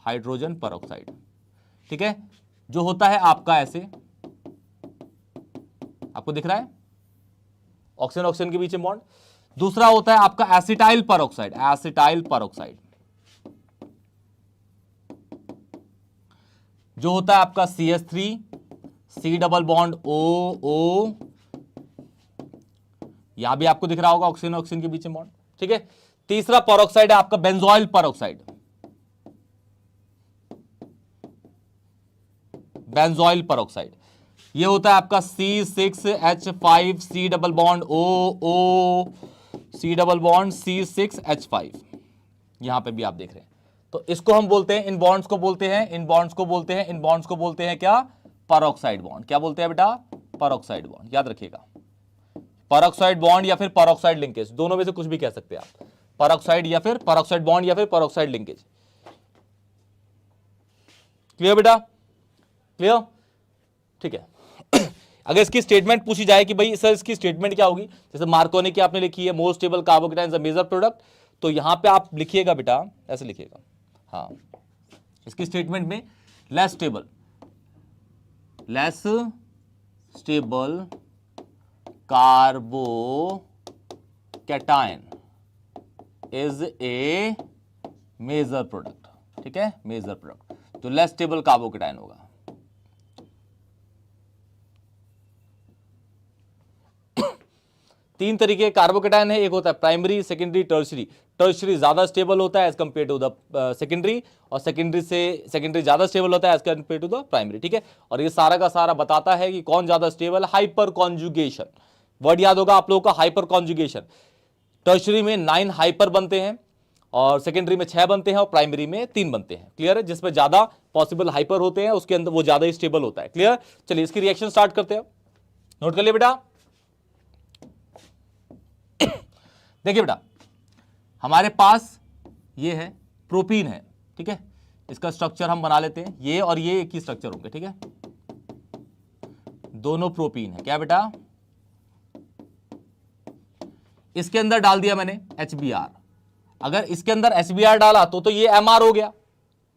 hydrogen peroxide, ठीक है, जो होता है आपका ऐसे, आपको दिख रहा है ऑक्सीजन ऑक्सीजन के बीच में बॉन्ड। दूसरा होता है आपका एसिटाइल पेरोक्साइड, एसिटाइल पेरोक्साइड, जो होता है आपका CH3 C double bond O, यहां भी आपको दिख रहा होगा ऑक्सीजन ऑक्सीजन के बीच में बॉन्ड, ठीक है। तीसरा पेरोक्साइड है आपका बेंजोइल पेरोक्साइड, बेंजोइल पेरोक्साइड, ये होता है आपका C6H5 C double bond O, C double bond C6H5, यहां पे भी आप देख रहे हैं। तो इसको हम बोलते हैं, इन बॉन्ड्स को बोलते हैं, इन बॉन्ड्स को बोलते हैं, इन बॉन्ड्स को बोलते हैं क्या? Peroxide bond. क्या बोलते हैं बेटा? पेरोक्साइड बॉन्ड, याद रखिएगा। पेरोक्साइड बॉन्ड या फिर पेरोक्साइड लिंकेज, दोनों में से कुछ भी कह सकते हैं आप, पेरोक्साइड या फिर पेरोक्साइड बॉन्ड या फिर पेरोक्साइड लिंकेज। क्लियर बेटा? क्लियर? ठीक है। अगर इसकी स्टेटमेंट पूछी जाए कि भाई सर इसकी स्टेटमेंट क्या होगी, जैसे मार्कोनिक की आपने लिखी है more stable carbocation is a major product, तो यहां पे आप लिखिएगा बेटा, ऐसे लिखिएगा, हाँ, इसकी स्टेटमेंट में less stable carbocation is a major product, ठीक है, मेजर प्रोडक्ट, तो लेस स्टेबल कार्बोकेटायन होगा। तीन तरीके कार्बोकेटायन है, एक होता है प्राइमरी, सेकेंडरी, टर्शियरी। टर्शियरी ज्यादा स्टेबल होता है as compared to the secondary, और सेकेंडरी ज्यादा स्टेबल होता है as compared to the primary, ठीक है। और ये सारा का सारा बताता है कि कौन ज्यादा स्टेबल। हाइपर कॉन्जुगेशन वर्ड याद होगा आप लोगों का, हाइपर कॉन्जुगेशन। टर्शियरी में 9 हाइपर बनते हैं, और सेकेंडरी में 6 बनते हैं, और प्राइमरी में 3 बनते हैं। क्लियर है? जिसमें ज्यादा पॉसिबल हाइपर होते हैं उसके अंदर वो ज्यादा ही स्टेबल होता है। क्लियर? चलिए इसकी रिएक्शन स्टार्ट करते हैं, नोट कर लिया बेटा। देखिए बेटा, हमारे पास ये है प्रोपीन है, ठीक है, इसका स्ट्रक्चर हम बना लेते हैं, ये और ये एक ही स्ट्रक्चर होंगे, ठीक है, दोनों प्रोपीन है। क्या बेटा? इसके अंदर डाल दिया मैंने HBr, अगर इसके अंदर HBr डाला तो ये MR हो गया,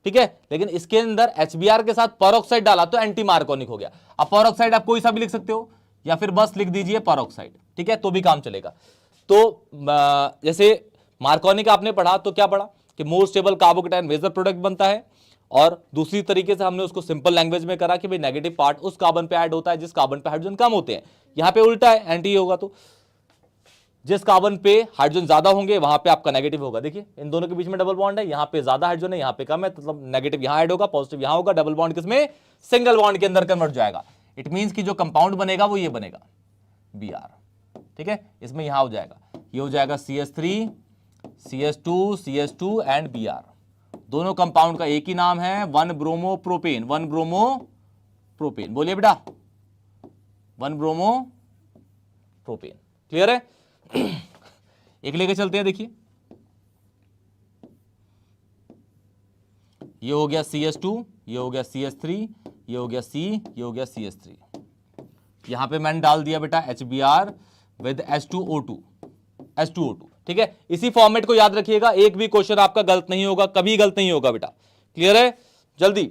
ठीक है, लेकिन इसके अंदर HBr के साथ पेरोक्साइड डाला तो एंटी मार्कोनिक हो गया। अब पेरोक्साइड आप कोई सा भी लिख सकते हो, या फिर बस लिख दीजिए पेरोक्साइड, ठीक है, तो भी काम चलेगा। तो जैसे मार्कोनिक आपने पढ़ा तो क्या पढ़ा कि more stable carbocation major product बनता है, और दूसरी तरीके से हमने उसको सिंपल लैंग्वेज में करा कि भाई नेगेटिव पार्ट उस कार्बन पे ऐड होता है जिस कार्बन पे हाइड्रोजन कम होते हैं। यहां पे उल्टा है, एंटी होगा, तो जिस कार्बन पे हाइड्रोजन ज्यादा होंगे वहां पे आपका नेगेटिव होगा। देखिए इन दोनों के बीच में डबल बॉन्ड है, यहां पे ज्यादा हाइड्रोजन है, यहां पे कम है, मतलब नेगेटिव यहां ऐड होगा, पॉजिटिव यहां होगा, डबल बॉन्ड किसमें, सिंगल बॉन्ड के अंदर कन्वर्ट जाएगा। इट मींस कि जो कंपाउंड बनेगा वो ये बनेगा Br, ठीक है, इसमें यहां हो जाएगा, ये हो जाएगा CH3 CH2 CH2 and Br। दोनों कंपाउंड का एक ही नाम है 1-ब्रोमोप्रोपेन, 1-ब्रोमोप्रोपेन। बोलिए बेटा, 1-ब्रोमोप्रोपेन। क्लियर है? एक लेके चलते हैं, देखिए ये हो गया CH2, ये हो गया CH3, ये हो गया C, ये हो गया CH3। यहां पे मैंने डाल दिया बेटा HBr विद H2O2, H2O2, ठीक है। इसी फॉर्मेट को याद रखिएगा, एक भी क्वेश्चन आपका गलत नहीं होगा, कभी गलत नहीं होगा बेटा। क्लियर है? जल्दी,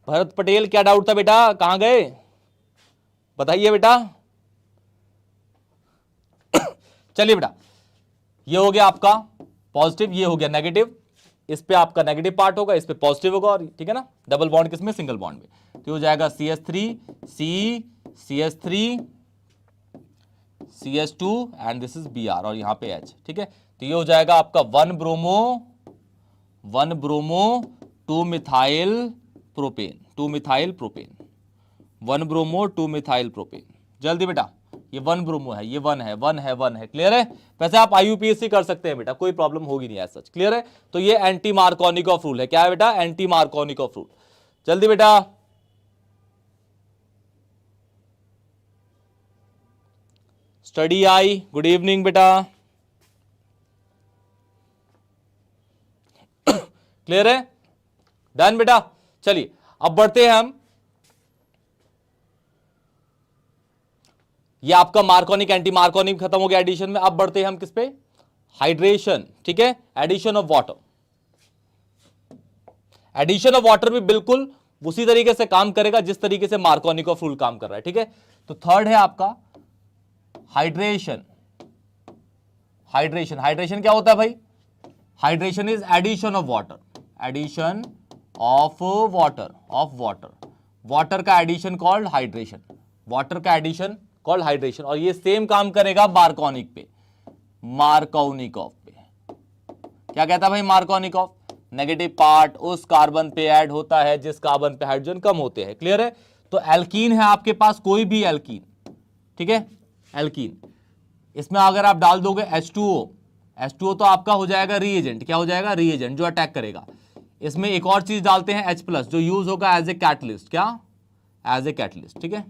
भरत पटेल क्या डाउट था बेटा, कहां गए, बताइए बेटा। चलिए बेटा, ये हो गया आपका पॉजिटिव, ये हो गया नेगेटिव, इस पे आपका नेगेटिव पार्ट होगा, इस पे पॉजिटिव होगा, और ठीक है ना, डबल बॉन्ड किसमें, सिंगल बॉन्ड में, तो हो जाएगा CH3 C CH3 CH2 and this is Br और यहां पे H, ठीक है। तो ये हो जाएगा आपका 1-ब्रोमो 2-मिथाइल प्रोपेन, 2-मिथाइल प्रोपेन, 1-ब्रोमो 2-मिथाइल प्रोपेन। जल्दी बेटा, ये 1-ब्रोमो है, ये 1 है, 1 है, 1 है। क्लियर है? वैसे आप IUPAC कर सकते हैं बेटा, कोई प्रॉब्लम होगी नहीं ऐसा। क्लियर है? तो ये एंटी मार्कोनिकॉफ रूल है। क्या है बेटा? Anti Markovnikov rule. जल्दी बेटा, स्टडी आई, गुड इवनिंग बेटा। क्लियर है? डन बेटा। चलिए अब बढ़ते हैं हम, ये आपका मार्कोनिक एंटी मार्कोनिक खत्म हो गया एडिशन में। अब बढ़ते हैं हम किस पे, हाइड्रेशन, ठीक है, addition of water. Addition of water भी बिल्कुल उसी तरीके से काम करेगा जिस तरीके से मार्कोनिकॉफ रूल काम कर रहा है, ठीक है। तो थर्ड है आपका हाइड्रेशन। हाइड्रेशन, हाइड्रेशन क्या होता है भाई, hydration is addition of water, addition of water, of water, water का एडिशन कॉल्ड हाइड्रेशन, वाटर का एडिशन कॉल्ड हाइड्रेशन। और ये सेम काम करेगा मार्कोनिक पे, मार्कोनिकॉफ पे। क्या कहता है भाई मार्कोनिकॉफ, नेगेटिव पार्ट उस कार्बन पे ऐड होता है जिस कार्बन पे हाइड्रोजन कम होते हैं। क्लियर है? तो एल्कीन है आपके पास, कोई भी एल्कीन, ठीक है, एल्कीन, इसमें अगर आप डाल दोगे H2O, H2O तो आपका हो जाएगा रीएजेंट। क्या हो जाएगा? रीएजेंट जो अटैक करेगा। इसमें एक और चीज डालते हैं H+ जो यूज होगा एज ए कैटलिस्ट। क्या? एज ए कैटलिस्ट, ठीक है।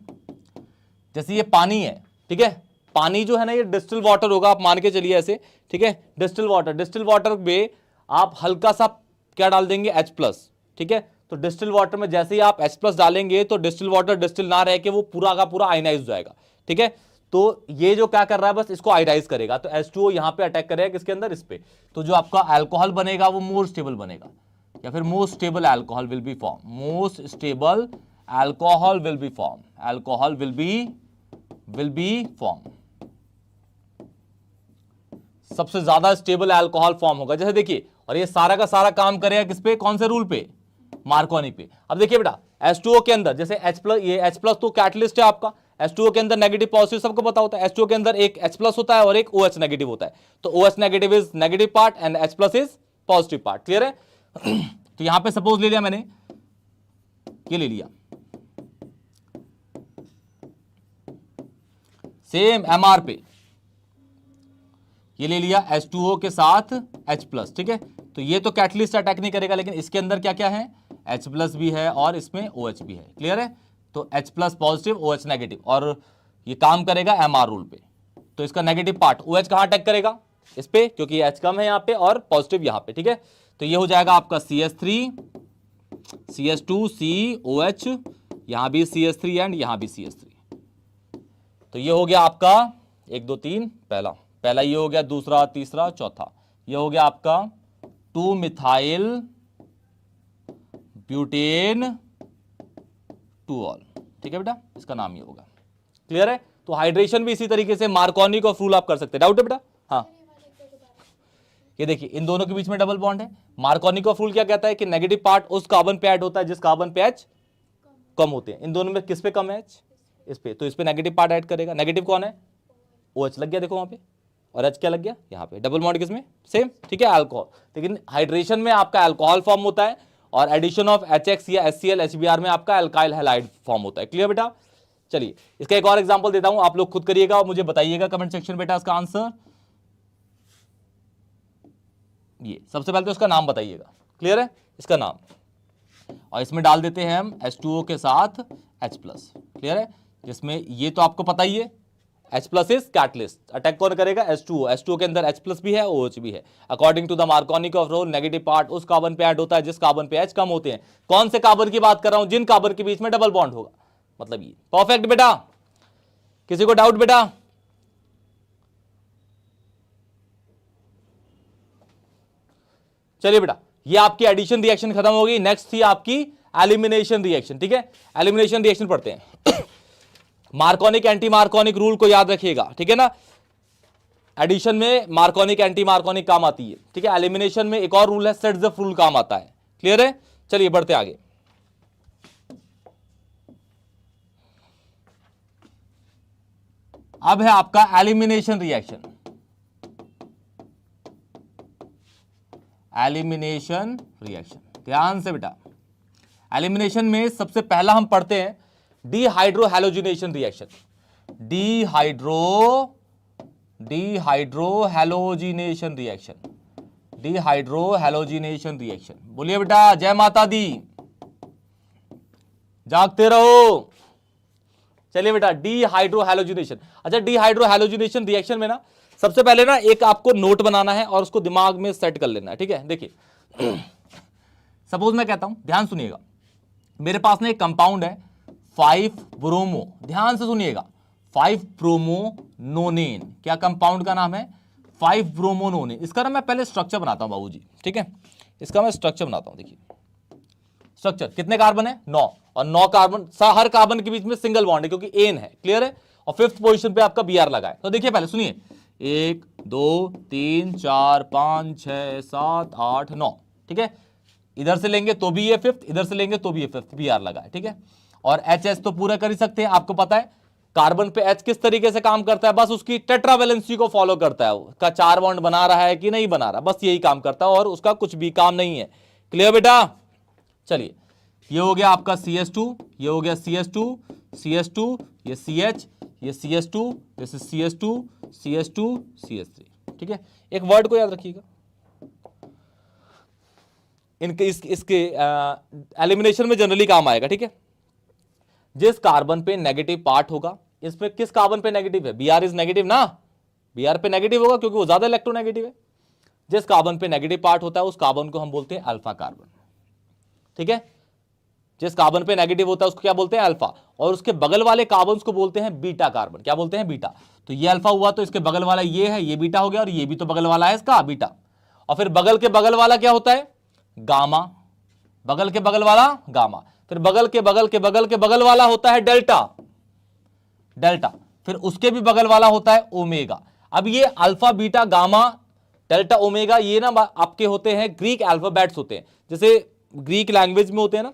जैसे ये पानी है, ठीक है, पानी जो है ना ये डिस्टिल वाटर होगा, आप मान के चलिए ऐसे, ठीक है, डिस्टिल वाटर, डिस्टिल वाटर में आप हल्का सा क्या डाल देंगे, H+, ठीक है। तो डिस्टिल वाटर में जैसे ही आप H+ डालेंगे तो डिस्टिल वाटर डिस्टिल ना रह के वो पूरा का पूरा आयनाइज हो जाएगा, ठीक है। तो ये जो क्या कर रहा है, बस इसको आयोडाइज करेगा। तो H2O यहां पे अटैक करेगा किसके अंदर, इस पे। तो जो आपका अल्कोहल बनेगा वो मोर स्टेबल बनेगा, या फिर most stable alcohol will be form, most stable alcohol will be form, alcohol will be form, सबसे ज्यादा स्टेबल अल्कोहल फॉर्म होगा। जैसे देखिए, और ये सारा का सारा काम करेगा किस पे, कौन से रूल पे, मार्कोनिक पे। अब देखिए बेटा, H2O के अंदर जैसे H+, ये H+ तो कैटलिस्ट है आपका, H2O के अंदर नेगेटिव पॉजिटिव सबको पता होता है। H2O के अंदर एक H+ होता है और एक OH नेगेटिव होता है। तो OH negative is negative part and H+ is positive part. Clear है? तो यहां पे सपोज ले लिया मैंने, ये ले लिया सेम MR पे, ये ले लिया H2O के साथ H+, ठीक है। तो ये तो कैटलिस्ट अटैक नहीं करेगा, लेकिन इसके अंदर क्या क्या है, H+ भी है और इसमें OH भी है। क्लियर है? तो H+ पॉजिटिव, OH नेगेटिव, और ये काम करेगा MR रूल पे। तो इसका नेगेटिव पार्ट OH कहां अटैक करेगा, इस पे, क्योंकि H कम है यहां पे और पॉजिटिव यहां पे, ठीक है। तो ये हो जाएगा आपका CH3 CH2 COH, यहां भी CH3 एंड यहां भी CH3। तो ये हो गया आपका 1 2 3, पहला ये हो गया, दूसरा, तीसरा, चौथा, ये हो गया आपका 2-मिथाइल ब्यूटेन 2ऑल, ठीक है बेटा, इसका नाम ये होगा। क्लियर है? तो हाइड्रेशन भी इसी तरीके से मार्कोनिक और रूल आप कर सकते हैं। डाउट है बेटा? हाँ, ये देखिए इन दोनों के बीच में डबल बॉन्ड है। मार्कोनी का रूल क्या कहता है कि नेगेटिव पार्ट उस कार्बन पे ऐड होता है जिस कार्बन पे H कम होते हैं। इन दोनों में किस पे कम है H? इस पे, तो इस पे नेगेटिव पार्ट ऐड करेगा। नेगेटिव कौन है? OH लग गया देखो वहां पे, और H क्या लग गया यहाँ पे, डबल बॉन्ड किसमें? सेम, ठीक है, अल्कोहल। लेकिन हाइड्रेशन में आपका अल्कोहल फॉर्म होता है और एडिशन ऑफ HX या HCl HBr में आपका अल्काइल हैलाइड फॉर्म होता है। क्लियर बेटा? चलिए इसका एक और एग्जांपल देता हूं, आप लोग खुद करिएगा और मुझे बताइएगा कमेंट सेक्शन बेटा इसका आंसर। ये सबसे पहले तो इसका नाम बताइएगा, क्लियर है, इसका नाम, और इसमें डाल देते हैं हम H2O के साथ H+, क्लियर है, जिसमें ये तो आपको पता ही है H+ इज कैटलिस्ट। अटैक कौन करेगा? H2O। H2O के अंदर H+ भी है, OH भी है। According to the Markovnikov rule negative part उस कार्बन पे ऐड होता है जिस कार्बन पे H कम होते हैं। कौन से कार्बन की बात कर रहा हूं? जिन कार्बन के बीच में डबल बॉन्ड होगा, मतलब ये। परफेक्ट बेटा, किसी को डाउट बेटा? चलिए बेटा, ये आपकी एडिशन रिएक्शन खत्म हो गई। नेक्स्ट थी आपकी एलिमिनेशन रिएक्शन, ठीक है। एलिमिनेशन रिएक्शन पढ़ते हैं। मार्कोनिक एंटी मार्कोनिक रूल को याद रखिएगा, ठीक है ना। एडिशन में मार्कोनिक एंटी मार्कोनिक काम आती है, ठीक है। एलिमिनेशन में एक और रूल है, सेट्ज़ रूल काम आता है। क्लियर है? चलिए बढ़ते आगे। अब है आपका एलिमिनेशन रिएक्शन। एलिमिनेशन रिएक्शन, ध्यान से बेटा। एलिमिनेशन में सबसे पहला हम पढ़ते हैं dehydrohalogenation reaction. Dehydrohalogenation reaction, dehydrohalogenation reaction. बोलिए बेटा जय माता दी, जागते रहो। चलिए बेटा, डिहाइड्रोहैलोजिनेशन। अच्छा, डिहाइड्रोहैलोजिनेशन रिएक्शन में ना सबसे पहले ना एक आपको नोट बनाना है और उसको दिमाग में सेट कर लेना है, ठीक है। देखिए सपोज मैं कहता हूं, ध्यान सुनिएगा, मेरे पास ना एक कंपाउंड है 5 ब्रोमो, ध्यान से सुनिएगा, 5 ब्रोमोनोनेन। क्या कंपाउंड का नाम है? 5 ब्रोमोनोनेन। इसका ना मैं पहले स्ट्रक्चर बनाता हूं बाबूजी, ठीक है। इसका मैं स्ट्रक्चर बनाता हूं। देखिए स्ट्रक्चर, कितने कार्बन है? 9, और 9 कार्बन, हर कार्बन के बीच में सिंगल बॉन्ड है क्योंकि एन है। क्लियर है? और 5th पोजीशन पे आपका Br लगा है। तो देखिए पहले सुनिए, 1 2 3 4 5 6 7 8 9, ठीक है। इधर से लेंगे तो भी ये 5th, इधर से लेंगे तो भी ये 5th, Br लगा है, ठीक है। और HS तो पूरा कर ही सकते हैं, आपको पता है कार्बन पे H किस तरीके से काम करता है, बस उसकी टेट्रावैलेंसी को फॉलो करता है, उसका 4 बॉन्ड बना रहा है कि नहीं बना रहा, बस यही काम करता है और उसका कुछ भी काम नहीं है। क्लियर बेटा? चलिए, ये हो गया आपका CH2, ये हो गया CH2, CH2, ये CH, ये CH2, ये CH2, CH2, CH3, ठीक है। एक वर्ड को याद रखिएगा, इनके इसके एलिमिनेशन में जनरली काम आएगा, ठीक है। जिस कार्बन पे नेगेटिव पार्ट होगा, इसमें किस कार्बन पे नेगेटिव है? Br इज नेगेटिव ना, Br पे नेगेटिव होगा क्योंकि वो ज्यादा इलेक्ट्रोनेगेटिव है। जिस कार्बन पे नेगेटिव पार्ट होता है उस कार्बन को हम बोलते हैं अल्फा कार्बन, ठीक है। जिस कार्बन पे नेगेटिव होता है उसको क्या बोलते हैं? अल्फा। और उसके बगल वाले कार्बन को बोलते हैं बीटा कार्बन। क्या बोलते हैं? बीटा। तो ये अल्फा हुआ, तो इसके बगल वाला ये है, ये बीटा हो गया, और ये भी तो बगल वाला है इसका बीटा। और फिर बगल के बगल वाला क्या होता है? गामा। बगल के बगल वाला गामा। फिर बगल के बगल के बगल के बगल वाला होता है डेल्टा, डेल्टा। फिर उसके भी बगल वाला होता है ओमेगा। अब ये alpha beta gamma delta omega, ये ना आपके होते हैं ग्रीक अल्फाबेट्स होते हैं, जैसे ग्रीक लैंग्वेज में होते हैं ना,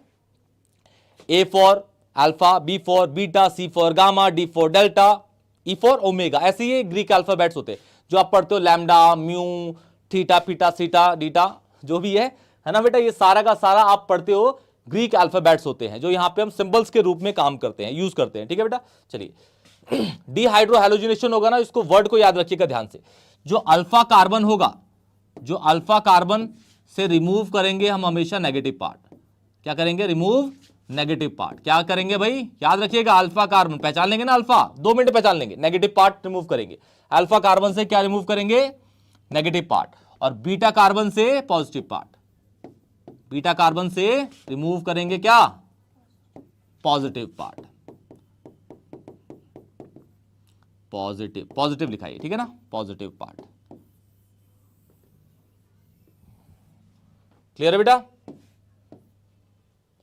A for alpha, B for beta, C for gamma, D for delta, E for omega. ऐसे ये ग्रीक अल्फाबेट्स होते हैं जो आप पढ़ते हो, लैम्डा, म्यू, थीटा, पीटा, सीटा, डीटा, जो भी है ना बेटा, ये सारा का सारा आप पढ़ते हो ग्रीक अल्फाबेट्स होते हैं जो यहां पे हम सिंबल्स के रूप में काम करते हैं, यूज करते हैं, ठीक है बेटा। चलिए, डिहाइड्रोहैलोजिनेशन होगा ना, इसको वर्ड को याद रखिएगा ध्यान से। जो अल्फा कार्बन होगा, जो अल्फा कार्बन से रिमूव करेंगे हम हमेशा नेगेटिव पार्ट। क्या करेंगे? Remove negative part. क्या करेंगे भाई? याद रखिएगा, अल्फा कार्बन पहचान लेंगे ना, अल्फा 2 मिनट पहचान लेंगे, नेगेटिव पार्ट रिमूव करेंगे। अल्फा कार्बन से क्या रिमूव करेंगे? Negative part. और बीटा कार्बन से पॉजिटिव पार्ट। बीटा कार्बन से रिमूव करेंगे क्या? Positive part. पॉजिटिव, पॉजिटिव लिखाइए, ठीक है ना, पॉजिटिव पार्ट। क्लियर है बेटा?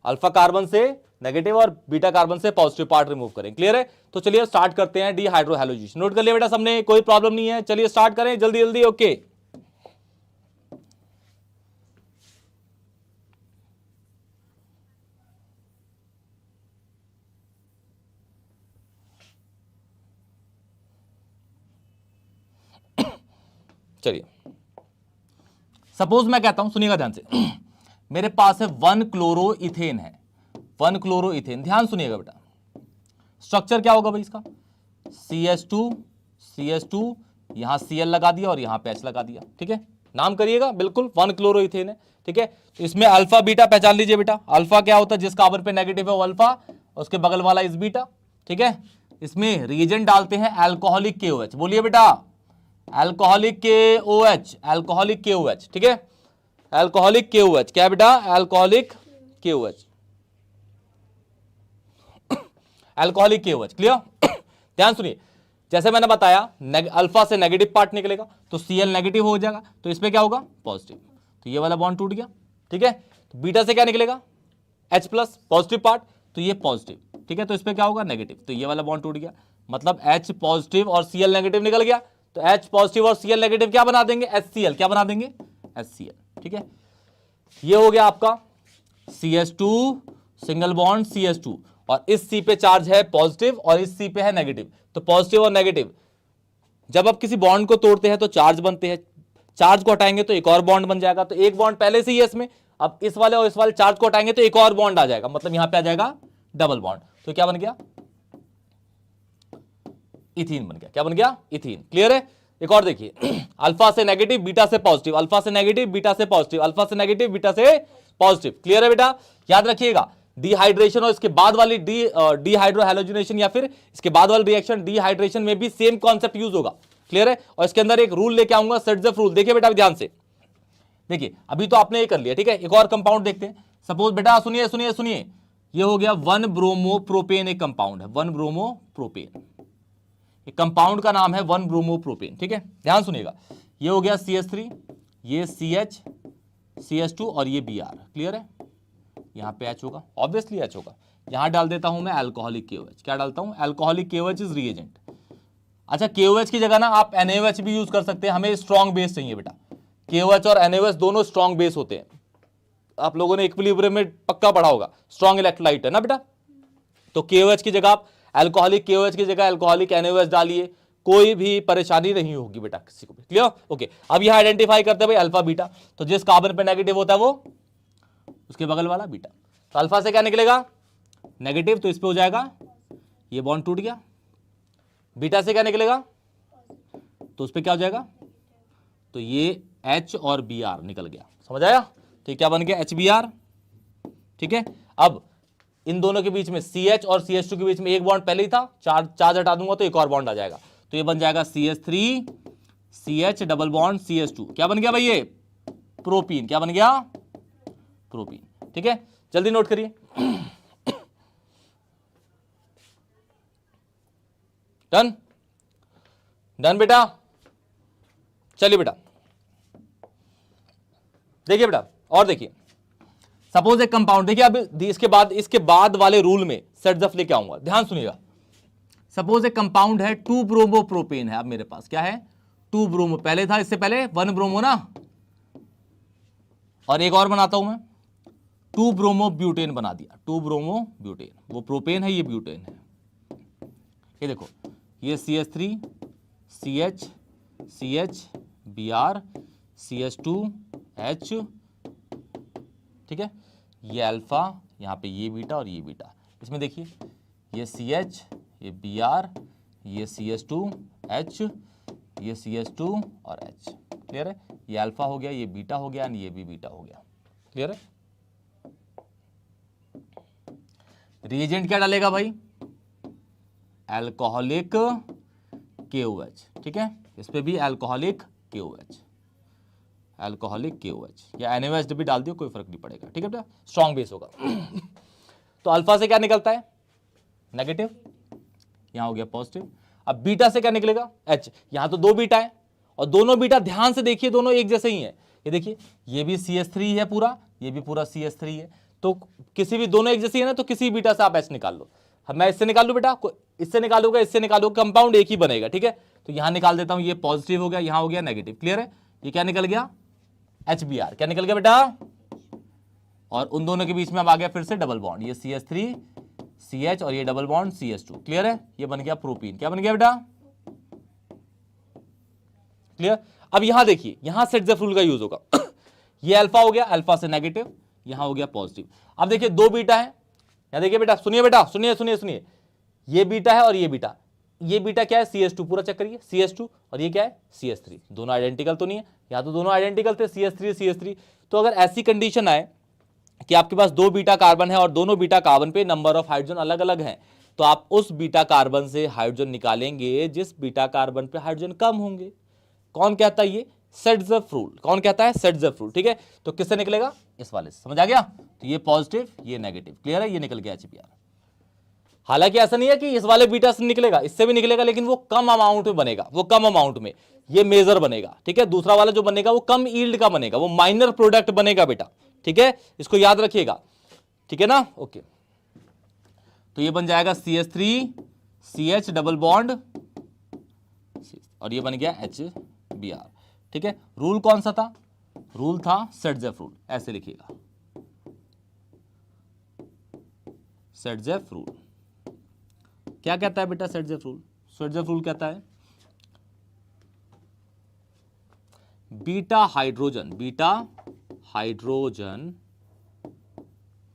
अल्फा कार्बन से नेगेटिव और बीटा कार्बन से पॉजिटिव पार्ट रिमूव करें। क्लियर है? तो चलिए स्टार्ट करते हैं डिहाइड्रोहैलोजिनेशन। नोट कर लिया बेटा सबने? कोई प्रॉब्लम नहीं है, चलिए स्टार्ट करें जल्दी जल्दी। ओके, चलिए सपोज मैं कहता हूं, सुनिएगा ध्यान से, मेरे पास है 1 क्लोरोइथेन है, 1 क्लोरोइथेन, ध्यान सुनिएगा बेटा। स्ट्रक्चर क्या होगा भाई इसका, CH2 यहां Cl लगा दिया और यहां पे H लगा दिया, ठीक है, नाम करिएगा बिल्कुल, 1 क्लोरोइथेन है, ठीक है। तो इसमें अल्फा बीटा पहचान लीजिए बेटा, अल्फा क्या होता है, जिस कार्बन पे नेगेटिव है वो अल्फा, उसके बगल वाला इस बीटा, ठीक है। इसमें रिएजेंट डालते हैं अल्कोहलिक KOH, बोलिए बेटा अल्कोहलिक KOH, अल्कोहलिक KOH, ठीक है, अल्कोहलिक KOH, क्या बेटा, alcoholic KOH, alcoholic KOH, clear. ध्यान सुनिए, जैसे मैंने बताया अल्फा से नेगेटिव पार्ट निकलेगा तो Cl नेगेटिव हो जाएगा, तो इसमें क्या होगा, पॉजिटिव, तो ये वाला बॉन्ड टूट गया, ठीक है। तो बीटा से क्या निकलेगा, H प्लस, पॉजिटिव पार्ट, तो ये पॉजिटिव, ठीक है, तो इसमें क्या होगा, नेगेटिव, तो ये वाला बॉन्ड टूट गया, मतलब H पॉजिटिव और Cl नेगेटिव निकल गया, तो H पॉजिटिव और Cl नेगेटिव क्या बना देंगे, HCl, क्या बना देंगे, HCl, ठीक है। ये हो गया आपका CH2 सिंगल बॉन्ड CH2, और इस C पे चार्ज है पॉजिटिव और इस C पे है नेगेटिव, तो पॉजिटिव और नेगेटिव जब आप किसी बॉन्ड को तोड़ते हैं तो चार्ज बनते हैं, चार्ज को हटाएंगे तो एक और बॉन्ड बन जाएगा, तो एक बॉन्ड पहले से ही है इसमें, अब इस वाले और इस वाले चार्ज को हटाएंगे तो एक और बॉन्ड आ जाएगा, मतलब यहां पे आ जाएगा डबल बॉन्ड, तो क्या बन गया, इथीन बन गया, क्या बन गया, इथीन, क्लियर है। एक और देखिए, अल्फा से नेगेटिव बीटा से पॉजिटिव, अल्फा से नेगेटिव बीटा से पॉजिटिव, अल्फा से नेगेटिव बीटा से पॉजिटिव, क्लियर है बेटा। याद रखिएगा डिहाइड्रेशन और इसके बाद वाली डिहाइड्रोहैलोजिनेशन या फिर इसके बाद वाली रिएक्शन डिहाइड्रेशन में भी सेम कॉन्सेप्ट यूज होगा, क्लियर है। और इसके अंदर एक रूल लेके आऊंगा, सेट्जेफ रूल, देखिए बेटा ध्यान से, देखिए अभी तो आपने ये कर लिया, ठीक है, एक और कंपाउंड देखते हैं। सपोज बेटा सुनिए सुनिए सुनिए, ये हो गया 1 ब्रोमोप्रोपेन, एक कंपाउंड है 1 ब्रोमोप्रोपेन, कंपाउंड का नाम है 1 ब्रोमोप्रोपेन, ठीक है, ध्यान सुनिएगा। ये हो गया CH3, ये CH, CH2 और ये Br, क्लियर है। यहां पे H होगा, ऑब्वियसली H होगा, यहां डाल देता हूं मैं अल्कोहलिक KOH, क्या डालता हूं, अल्कोहलिक KOH इज रिएजेंट। अच्छा KOH की जगह ना आप NaOH भी यूज कर सकते हैं, हमें स्ट्रॉन्ग बेस चाहिए बेटा, KOH और NaOH दोनों स्ट्रॉन्ग बेस होते हैं, आप लोगों ने इक्विलिब्रियम में पक्का पढ़ा होगा, स्ट्रॉन्ग इलेक्ट्रोलाइट है ना बेटा, तो KOH की जगह आप अल्कोहलिक KOH की जगह अल्कोहलिक NaOH डालिए, कोई भी परेशानी नहीं होगी बेटा किसी को भी, क्लियर, ओके। अब यहां आइडेंटिफाई करते हैं भाई अल्फा बीटा, तो जिस कार्बन पे नेगेटिव होता है वो उसके बगल वाला बीटा, तो अल्फा से क्या निकलेगा, नेगेटिव, तो इस पे हो जाएगा, ये बॉन्ड टूट गया। बीटा से क्या निकलेगा, तो उस पे क्या हो जाएगा, तो ये H और Br निकल गया, समझ आया, तो क्या बन गया HBr, ठीक है। अब इन दोनों के बीच में CH और CH2 के बीच में एक बॉन्ड पहले ही था, चार्ज हटा दूंगा तो एक और बॉन्ड आ जाएगा, तो ये बन जाएगा CH3 CH double bond CH2, क्या बन गया भाई, ये प्रोपीन, क्या बन गया, प्रोपीन, ठीक है। जल्दी नोट करिए, डन, डन बेटा। चलिए बेटा देखिए बेटा, और देखिए सपोज एक कंपाउंड, देखिए अब इसके बाद वाले रूल में सेट्जेफ लेके आऊंगा, ध्यान सुनिएगा। सपोज एक कंपाउंड है 2 ब्रोमोप्रोपेन है, अब मेरे पास क्या है, 2 ब्रोमो, पहले था इससे पहले 1 ब्रोमो ना, और एक और बनाता हूं मैं 2 ब्रोमोब्यूटेन बना दिया, 2 ब्रोमोब्यूटेन, वो प्रोपेन है ये ब्यूटेन है, ये देखो ये CH3 CH CH Br CH2 H, ठीक है, ये अल्फा, यहां पे ये बीटा और ये बीटा, इसमें देखिए ये CH, ये Br, ये CH2 H, ये CH2 और H, क्लियर है। ये अल्फा हो गया, ये बीटा हो गया, ये भी बीटा हो गया, क्लियर है। रिएजेंट क्या डालेगा भाई, अल्कोहलिक KOH, ठीक है, इस पे भी अल्कोहलिक KOH, अल्कोहलिक KOH या NaOH भी डाल दियो, कोई फर्क नहीं पड़ेगा, ठीक है बेटा, स्ट्रॉन्ग बेस होगा। तो अल्फा से क्या निकलता है, नेगेटिव, यहां हो गया पॉजिटिव। अब बीटा से क्या निकलेगा, H, यहां तो 2 बीटा है और दोनों बीटा ध्यान से देखिए दोनों एक जैसे ही है, ये देखिए ये भी CH3 है पूरा, ये भी पूरा CH3 है, तो किसी भी दोनों एक जैसी है ना, तो किसी बीटा से आप H निकाल लो, मैं इससे निकाल लू बेटा, इससे निकालूंगा, इससे निकालूंगा, कंपाउंड एक ही बनेगा, ठीक है। तो यहां निकाल देता हूं, ये पॉजिटिव हो गया, यहां हो गया नेगेटिव, क्लियर है। ये क्या निकल गया, HBr, क्या निकल गया बेटा, और उन दोनों के बीच में अब आ गया फिर से डबल बॉन्ड, ये CH3 CH और ये डबल बॉन्ड CH2, क्लियर है, ये बन गया प्रोपीन, क्या बन गया बेटा, क्लियर। अब यहां देखिए, यहां सेट रूल का यूज होगा ये अल्फा हो गया, अल्फा से नेगेटिव, यहां हो गया पॉजिटिव। अब देखिए दो बीटा है, यहां देखिए बेटा, सुनिए बेटा, सुनिए सुनिए सुनिए, ये बीटा है और ये बीटा, ये बीटा क्या है CH2, पूरा चेक करिए CH2, और ये क्या है CH3, दोनों आइडेंटिकल तो नहीं है, या तो दोनों आइडेंटिकल थे CH3। तो अगर ऐसी कंडीशन आए कि आपके पास दो बीटा कार्बन है और दोनों बीटा कार्बन पे नंबर ऑफ हाइड्रोजन अलग अलग हैं, तो आप उस बीटा कार्बन से हाइड्रोजन निकालेंगे जिस बीटा कार्बन पे हाइड्रोजन कम होंगे। कौन कहता है ये? सेट्ज़ेफ रूल। कौन कहता है? सेट्ज़ेफ रूल। ठीक है, तो किससे निकलेगा? इस वाले से। समझ आ गया? तो ये पॉजिटिव, ये नेगेटिव, क्लियर है, ये निकल गया HBr। हालांकि ऐसा नहीं है कि इस वाले बीटा से निकलेगा, इससे भी निकलेगा, लेकिन वो कम अमाउंट में बनेगा, वो कम अमाउंट में, ये मेजर बनेगा। ठीक है, दूसरा वाला जो बनेगा वो कम यील्ड का बनेगा, वो माइनर प्रोडक्ट बनेगा बेटा। ठीक है, इसको याद रखिएगा। ठीक है ना, ओके। तो ये बन जाएगा CH3 CH डबल बॉन्ड और ये बन गया HBr। ठीक है, रूल कौन सा था? रूल था सेट्ज़ेफ रूल। ऐसे लिखिएगा, सेट्ज़ेफ रूल। क्या कहता है बेटा सेट्ज़ेफ रूल? सेट्ज़ेफ रूल कहता है beta hydrogen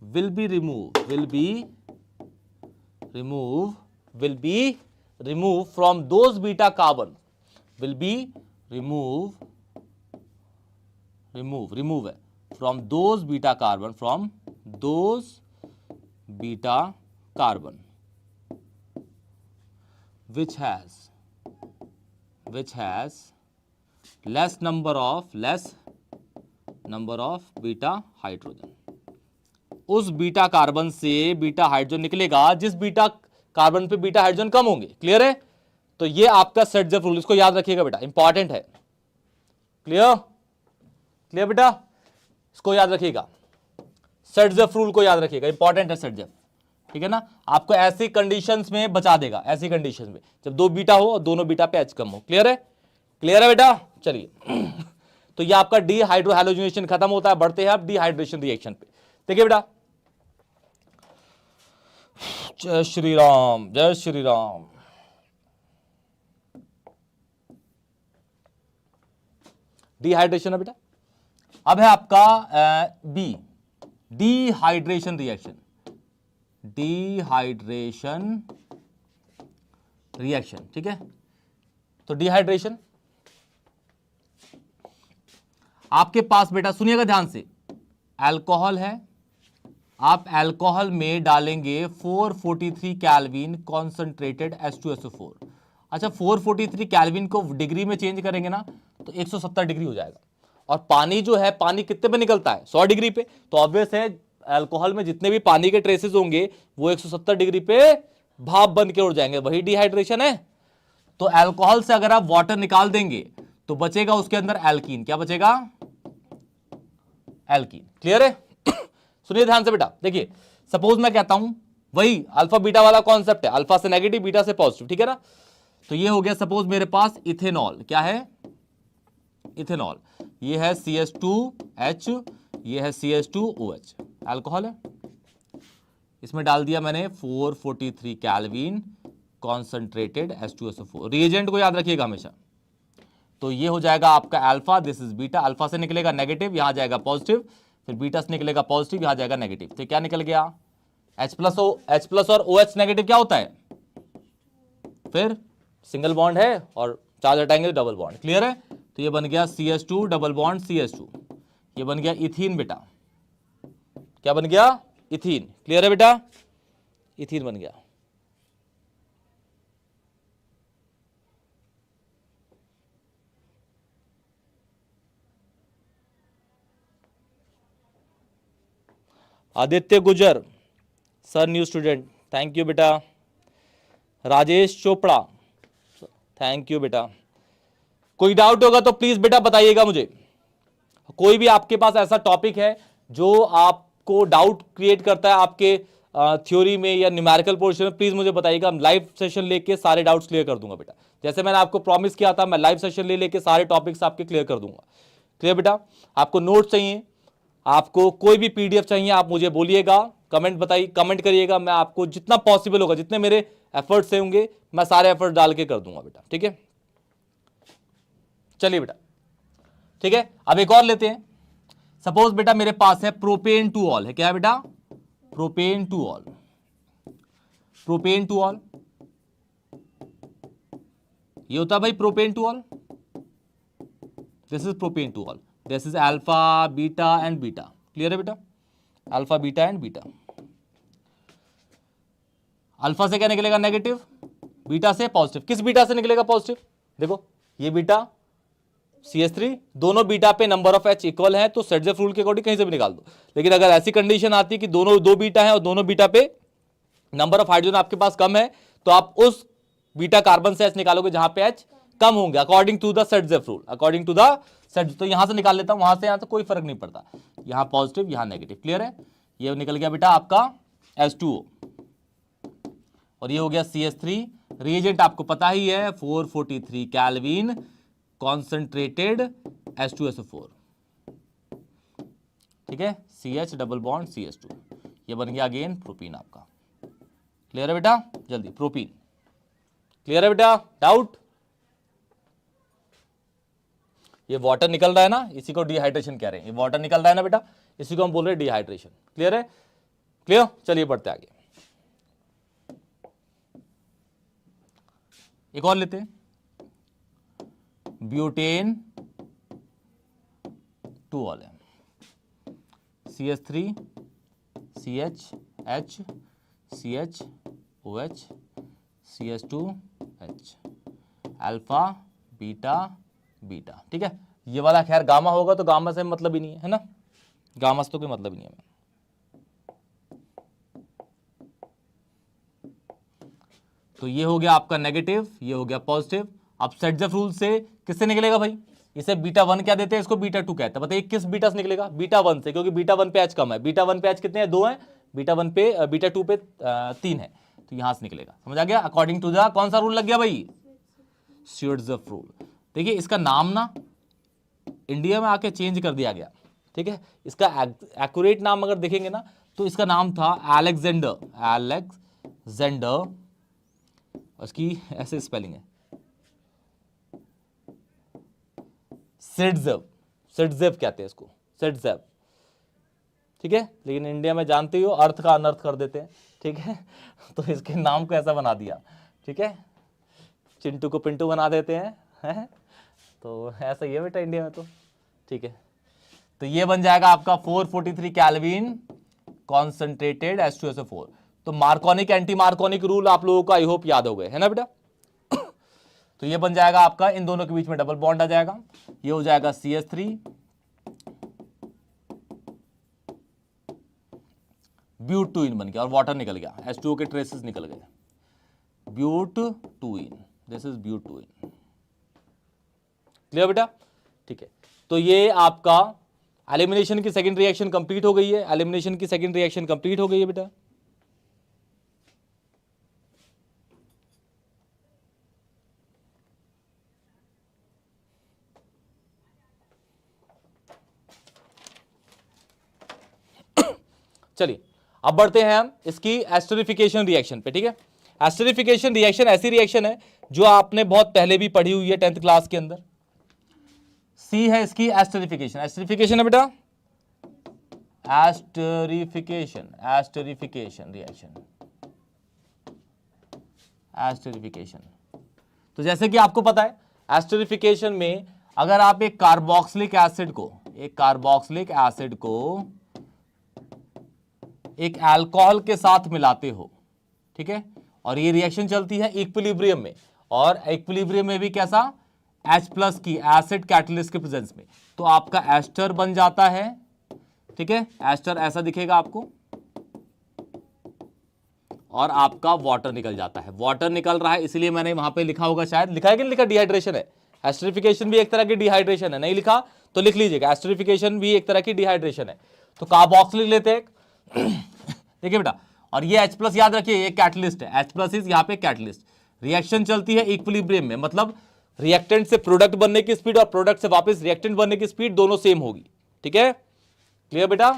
will be removed from those beta carbon, will be remove है from those beta carbon which has less number of beta hydrogen. उस बीटा कार्बन से बीटा हाइड्रोजन निकलेगा जिस बीटा कार्बन पे बीटा हाइड्रोजन कम होंगे। क्लियर है? तो ये आपका सेट्ज़ेफ रूल, इसको याद रखिएगा बेटा, इंपॉर्टेंट है। क्लियर बेटा, इसको याद रखिएगा, सेट्ज़ेफ रूल को याद रखिएगा, इंपॉर्टेंट है सेट्ज़ेफ। ठीक है ना, आपको ऐसी कंडीशंस में बचा देगा, ऐसी कंडीशंस में जब दो बीटा हो और दोनों बीटा पे H कम हो। क्लियर है? क्लियर है बेटा? चलिए तो ये आपका डीहाइड्रोहैलोजिनेशन खत्म होता है, बढ़ते हैं आप डिहाइड्रेशन रिएक्शन पे। देखिए बेटा, जय श्री राम, जय श्री राम। डिहाइड्रेशन है बेटा। अब है आपका बी, डिहाइड्रेशन रिएक्शन। ठीक है, तो डिहाइड्रेशन आपके पास बेटा, सुनिएगा ध्यान से, अल्कोहल है, आप अल्कोहल में डालेंगे 443 केल्विन कॉन्सेंट्रेटेड H2SO4। अच्छा, 443 केल्विन को डिग्री में चेंज करेंगे ना तो 170 डिग्री हो जाएगा। और पानी जो है, पानी कितने पे निकलता है? 100 डिग्री पे। तो ऑब्वियस है अल्कोहल में जितने भी पानी के ट्रेसेस होंगे वो 170 डिग्री पे भाप बन के उड़ जाएंगे, वही डिहाइड्रेशन है। तो अल्कोहल से अगर आप वाटर निकाल देंगे तो बचेगा उसके अंदर एल्कीन। क्या बचेगा? एल्कीन। क्लियर है? सुनिए ध्यान से बेटा, देखिए सपोज मैं कहता हूं, वही अल्फा बीटा वाला कॉन्सेप्ट है, अल्फा से नेगेटिव, बीटा से पॉजिटिव। ठीक है ना, तो ये हो गया सपोज मेरे पास इथेनॉल। क्या है? इथेनॉल। ये है CH2H, ये है CH2OH, अल्कोहल है। इसमें डाल दिया मैंने 443 केल्विन कॉन्सेंट्रेटेड H2SO4। रिएजेंट को याद रखिएगा हमेशा। तो ये हो जाएगा आपका alpha, this is beta. Alpha से निकलेगा नेगेटिव, यहां जाएगा पॉजिटिव, फिर बीटा से निकलेगा पॉजिटिव, यहां जाएगा नेगेटिव। तो क्या निकल गया? H प्लस और OH नेगेटिव क्या होता है? फिर सिंगल बॉन्ड है और चार्ज हटाएंगे डबल बॉन्ड। क्लियर है? तो ये बन गया CH2 डबल बॉन्ड CH2, ये बन गया इथीन बेटा। क्या बन गया? इथीन। क्लियर है बेटा? इथीन बन गया। आदित्य गुजर sir, new student, thank you बेटा। राजेश चोपड़ा, थैंक यू बेटा। कोई डाउट होगा तो प्लीज बेटा बताइएगा मुझे। कोई भी आपके पास ऐसा टॉपिक है जो आपको डाउट क्रिएट करता है आपके थ्योरी में या न्यूमेरिकल पोर्शन में, प्लीज मुझे बताइएगा। हम लाइव सेशन लेके सारे डाउट्स क्लियर कर दूंगा बेटा। जैसे मैंने आपको प्रॉमिस किया था, मैं लाइव सेशन लेके सारे टॉपिक्स आपके क्लियर कर दूंगा। क्लियर बेटा? आपको नोट चाहिए, आपको कोई भी PDF चाहिए, आप मुझे बोलिएगा, कमेंट बताइए, कमेंट करिएगा। मैं आपको जितना पॉसिबल होगा, जितने मेरे एफर्ट्स होंगे, मैं सारे एफर्ट डाल के कर दूंगा बेटा। ठीक है, चलिए बेटा, ठीक है। अब एक और लेते हैं। सपोज बेटा मेरे पास है प्रोपेन टू ऑल है, क्या है बेटा? Propane two all. Propane two all ये होता है भाई propane two all. This is propane two all, this is alpha beta and beta. Clear है बेटा? Alpha beta and beta. Alpha से क्या निकलेगा? नेगेटिव। बीटा से पॉजिटिव। किस बीटा से निकलेगा पॉजिटिव? देखो ये बीटा CH3, दोनों बीटा पे नंबर ऑफ H इक्वल है तो सेटजेफ रूल के अकॉर्डिंग कहीं से भी निकाल दो। लेकिन अगर ऐसी कंडीशन आती है कि दोनों दो बीटा है और दोनों बीटा पे नंबर ऑफ हाइड्रोजन आपके पास कम है, तो आप उस बीटा कार्बन से H निकालोगे जहां पे H कम होंगे, according to the Saytzeff rule, according to the Saytzeff. तो यहां से निकाल लेता हूं, वहां से यहां तो कोई फर्क नहीं पड़ता, यहां पॉजिटिव यहां नेगेटिव। क्लियर है? ये निकल गया बेटा आपका H2O और ये हो गया CH3। रिएजेंट आपको पता ही है 443 केल्विन कॉन्सेंट्रेटेड H2SO4, ठीक है। CH डबल बॉन्ड CH2, ये बन गया अगेन प्रोपीन आपका। क्लियर है बेटा? जल्दी प्रोपीन। क्लियर है बेटा? डाउट? ये वाटर निकल रहा है ना, इसी को डिहाइड्रेशन कह रहे हैं। ये वाटर निकल रहा है ना बेटा, इसी को हम बोल रहे हैं डिहाइड्रेशन। क्लियर है? क्लियर? चलिए बढ़ते आगे। एक और लेते हैं, ब्यूटेन टू ऑल है। CH3 CH H CH OH CH2 H, alpha beta beta, ठीक है। ये वाला खैर गामा होगा तो गामा से मतलब ही नहीं है ना, गामा से तो कोई मतलब ही नहीं है। तो ये हो गया आपका नेगेटिव, ये हो गया पॉजिटिव। अब सेटजेफ रूल से किससे निकलेगा भाई? इसे बीटा 1 क्या देते हैं, इसको बीटा 2 कहते हैं। बताइए किस बीटा से निकलेगा? बीटा 1 से, क्योंकि बीटा 1 पे H कम है। बीटा 1 पे H कितने हैं? 2 हैं। बीटा 1 पे बीटा 2 पे 3 है, तो यहां से निकलेगा। समझ आ गया? अकॉर्डिंग टू द कौन सा रूल लग गया भाई? सेटजेफ रूल। देखिए इसका नाम ना इंडिया में आके चेंज कर दिया गया, ठीक है। इसका एक्यूरेट नाम अगर देखेंगे ना तो इसका नाम था अलेक्जेंडर। अलेक्जेंडर, उसकी ऐसे स्पेलिंग है सेटजेफ। सेटजेफ कहते हैं इसको, सेटजेफ, ठीक है। लेकिन इंडिया में जानते ही हो अर्थ का अनर्थ कर देते हैं, ठीक है। तो इसके नाम को ऐसा बना दिया, ठीक है। चिंटू को पिंटू बना देते हैं, तो ऐसा ही है बेटा इंडिया में तो, ठीक है। तो ये बन जाएगा आपका 443 केल्विन कॉन्सेंट्रेटेड H2SO4। तो मार्कोनिक एंटी मार्कोनिक रूल आप लोगों को आई होप याद हो गए, है ना बेटा। तो ये बन जाएगा आपका, इन दोनों के बीच में डबल बॉन्ड आ जाएगा, ये हो जाएगा CH3, ब्यूट 2 इन बन गया और वाटर निकल गया, H2O के ट्रेसेस निकल गए, but 2 ene, this is but 2 ene. Clear बेटा? ठीक है। तो ये आपका एलिमिनेशन की सेकंड रिएक्शन कंप्लीट हो गई है। एलिमिनेशन की सेकंड रिएक्शन कंप्लीट हो गई है बेटा। चलिए अब बढ़ते हैं हम इसकी एस्टरिफिकेशन रिएक्शन पे, ठीक है। एस्टरिफिकेशन रिएक्शन ऐसी रिएक्शन है जो आपने बहुत पहले भी पढ़ी हुई है 10th क्लास के अंदर। सी है इसकी एस्टरिफिकेशन। एस्टरिफिकेशन है बेटा, एस्टरिफिकेशन, एस्टरिफिकेशन रिएक्शन, एस्टरिफिकेशन। तो जैसे कि आपको पता है एस्टरिफिकेशन में अगर आप एक कार्बोक्सिलिक एसिड को, एक कार्बोक्सिलिक एसिड को एक अल्कोहल के साथ मिलाते हो, ठीक है, और ये रिएक्शन चलती है इक्विलिब्रियम में, और इक्विलिब्रियम में भी कैसा? H+ की एसिड कैटलिस्ट के प्रेजेंस में, तो आपका एस्टर बन जाता है, ठीक है। एस्टर ऐसा दिखेगा आपको और आपका वाटर निकल जाता है। वाटर निकल रहा है इसलिए मैंने वहां पे लिखा होगा, शायद लिखा है कि नहीं लिखा? डिहाइड्रेशन है। एस्टरिफिकेशन भी एक तरह की डिहाइड्रेशन है, नहीं लिखा तो लिख लीजिएगा, एस्टरिफिकेशन भी एक तरह की डिहाइड्रेशन है। तो कार्बोक्सिलिक लेते हैं देखिए बेटा, और ये H+ याद रखिए, ये कैटलिस्ट है। H+ इज यहाँ पे कैटलिस्ट। रिएक्शन चलती है इक्विलिब्रियम में, मतलब रिएक्टेंट से प्रोडक्ट बनने की स्पीड और प्रोडक्ट से वापस रिएक्टेंट बनने की स्पीड दोनों सेम होगी, ठीक है। क्लियर बेटा?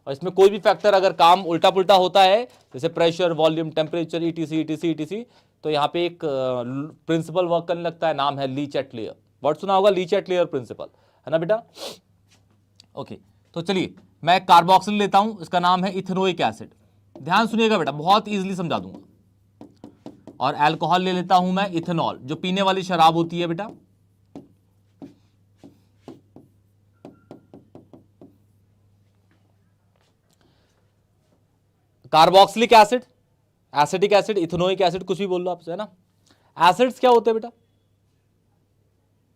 और इसमें कोई भी फैक्टर अगर काम उल्टा पुल्टा होता है, जैसे प्रेशर, वॉल्यूम, टेम्परेचर, ETC, तो यहाँ पे एक प्रिंसिपल वर्क करने लगता है, नाम है ली-चैटलियर, वर्ड सुना होगा, लीचेट लेयर प्रिंसिपल, है ना बेटा। ओके, तो चलिए मैं कार्बोक्सिल लेता हूं, इसका नाम है इथेनोइक एसिड। ध्यान सुनिएगा बेटा, बहुत इजीली समझा दूंगा। और अल्कोहल ले लेता हूं मैं इथेनॉल, जो पीने वाली शराब होती है बेटा। Carboxylic acid, acetic acid, ethanoic acid, कुछ भी बोल लो आप, है ना। एसिड्स क्या होते हैं बेटा?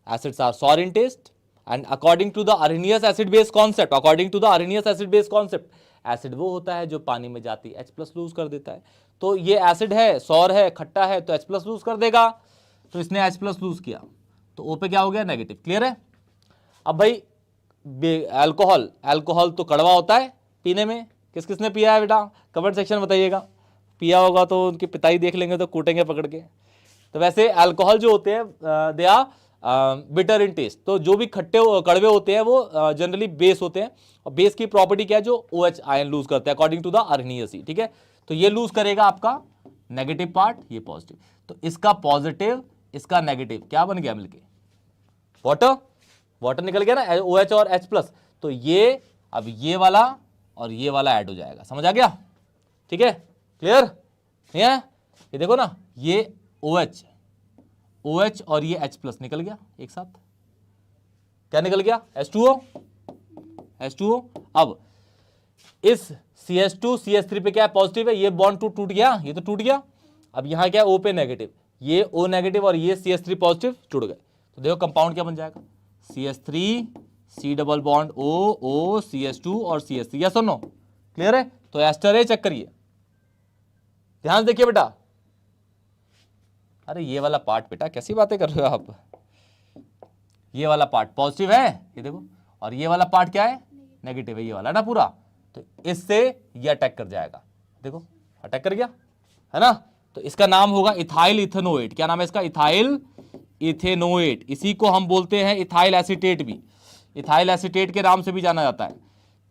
Acids are sour in taste and according to the Arrhenius acid base concept, according to the Arrhenius acid base concept, acid वो होता है जो पानी में जाती H+ लूज कर देता है। तो ये एसिड है, सॉर है, खट्टा है, तो H+ लूज कर देगा, तो इसने H+ लूज किया, तो O पे क्या हो गया? नेगेटिव। क्लियर है? अब भाई अल्कोहल, अल्कोहल तो कड़वा होता है पीने में, किस किसने पिया है बेटा? कमेंट सेक्शन बताइएगा, पिया होगा तो उनके पिता ही देख लेंगे तो कूटेंगे पकड़ के। तो वैसे अल्कोहल जो होते हैं they are bitter in taste, तो जो भी खट्टे कड़वे होते हैं वो जनरली बेस होते हैं, और बेस की प्रॉपर्टी क्या है? जो OH आयन लूज करते हैं अकॉर्डिंग टू द अरेनियस। ठीक है, तो ये लूज करेगा आपका नेगेटिव पार्ट, ये पॉजिटिव, तो इसका पॉजिटिव इसका नेगेटिव क्या बन गया मिलके? वाटर, वाटर निकल गया ना, OH और H+, तो ये अब ये वाला और ये वाला ऐड हो जाएगा, समझ आ गया? ठीक है, क्लियर है? ये देखो ना, ये OH और ये H+ निकल गया एक साथ, क्या निकल गया? H2O। अब इस CH2 CH3 पे क्या पॉजिटिव है, ये बॉन्ड टूट गया, ये तो टूट गया। अब यहां क्या? O पे नेगेटिव, ये O नेगेटिव और ये CH3 पॉजिटिव जुड़ गए, तो देखो कंपाउंड क्या बन जाएगा? CH3 C double bond O CH2 और CH3, यस और नो? क्लियर है? तो एस्टर है, चेक करिए, ध्यान देखिए बेटा। अरे ये वाला पार्ट बेटा, कैसी बातें कर रहे हो आप? ये वाला पार्ट पॉजिटिव है, ये देखो, और ये वाला पार्ट क्या है? नेगेटिव है, ये वाला ना पूरा, तो इससे ये अटैक कर जाएगा, देखो अटैक कर गया, है ना। तो इसका नाम होगा इथाइल इथेनोएट। क्या नाम है इसका? Ethyl ethanoate. इसी को हम बोलते हैं इथाइल एसीटेट भी, इथाइल एसीटेट के नाम से भी जाना जाता है।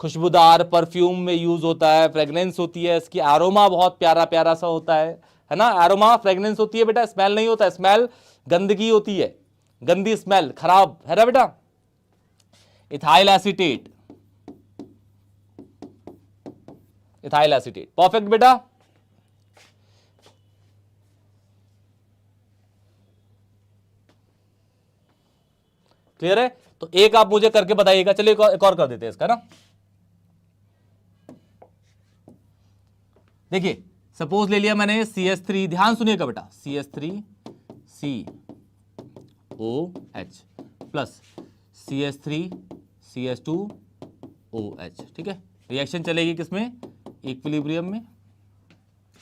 खुशबूदार परफ्यूम में यूज होता है, फ्रेग्रेंस होती है इसकी, एरोमा बहुत प्यारा प्यारा सा होता है ना। एरोमा फ्रेग्रेंस होती है बेटा, स्मेल नहीं होता, स्मेल गंदगी होती है, गंदी स्मेल, खराब, है ना बेटा। Ethyl acetate, ethyl acetate, perfect बेटा। क्लियर है? तो एक आप मुझे करके बताइएगा, चलिए एक और कर देते हैं इसका ना। देखिए सपोज ले लिया मैंने CH3, ध्यान सुनिएगा बेटा, CH3COH प्लस CH3CH2OH, ठीक है। रिएक्शन चलेगी किसमें? इक्विलिब्रियम में।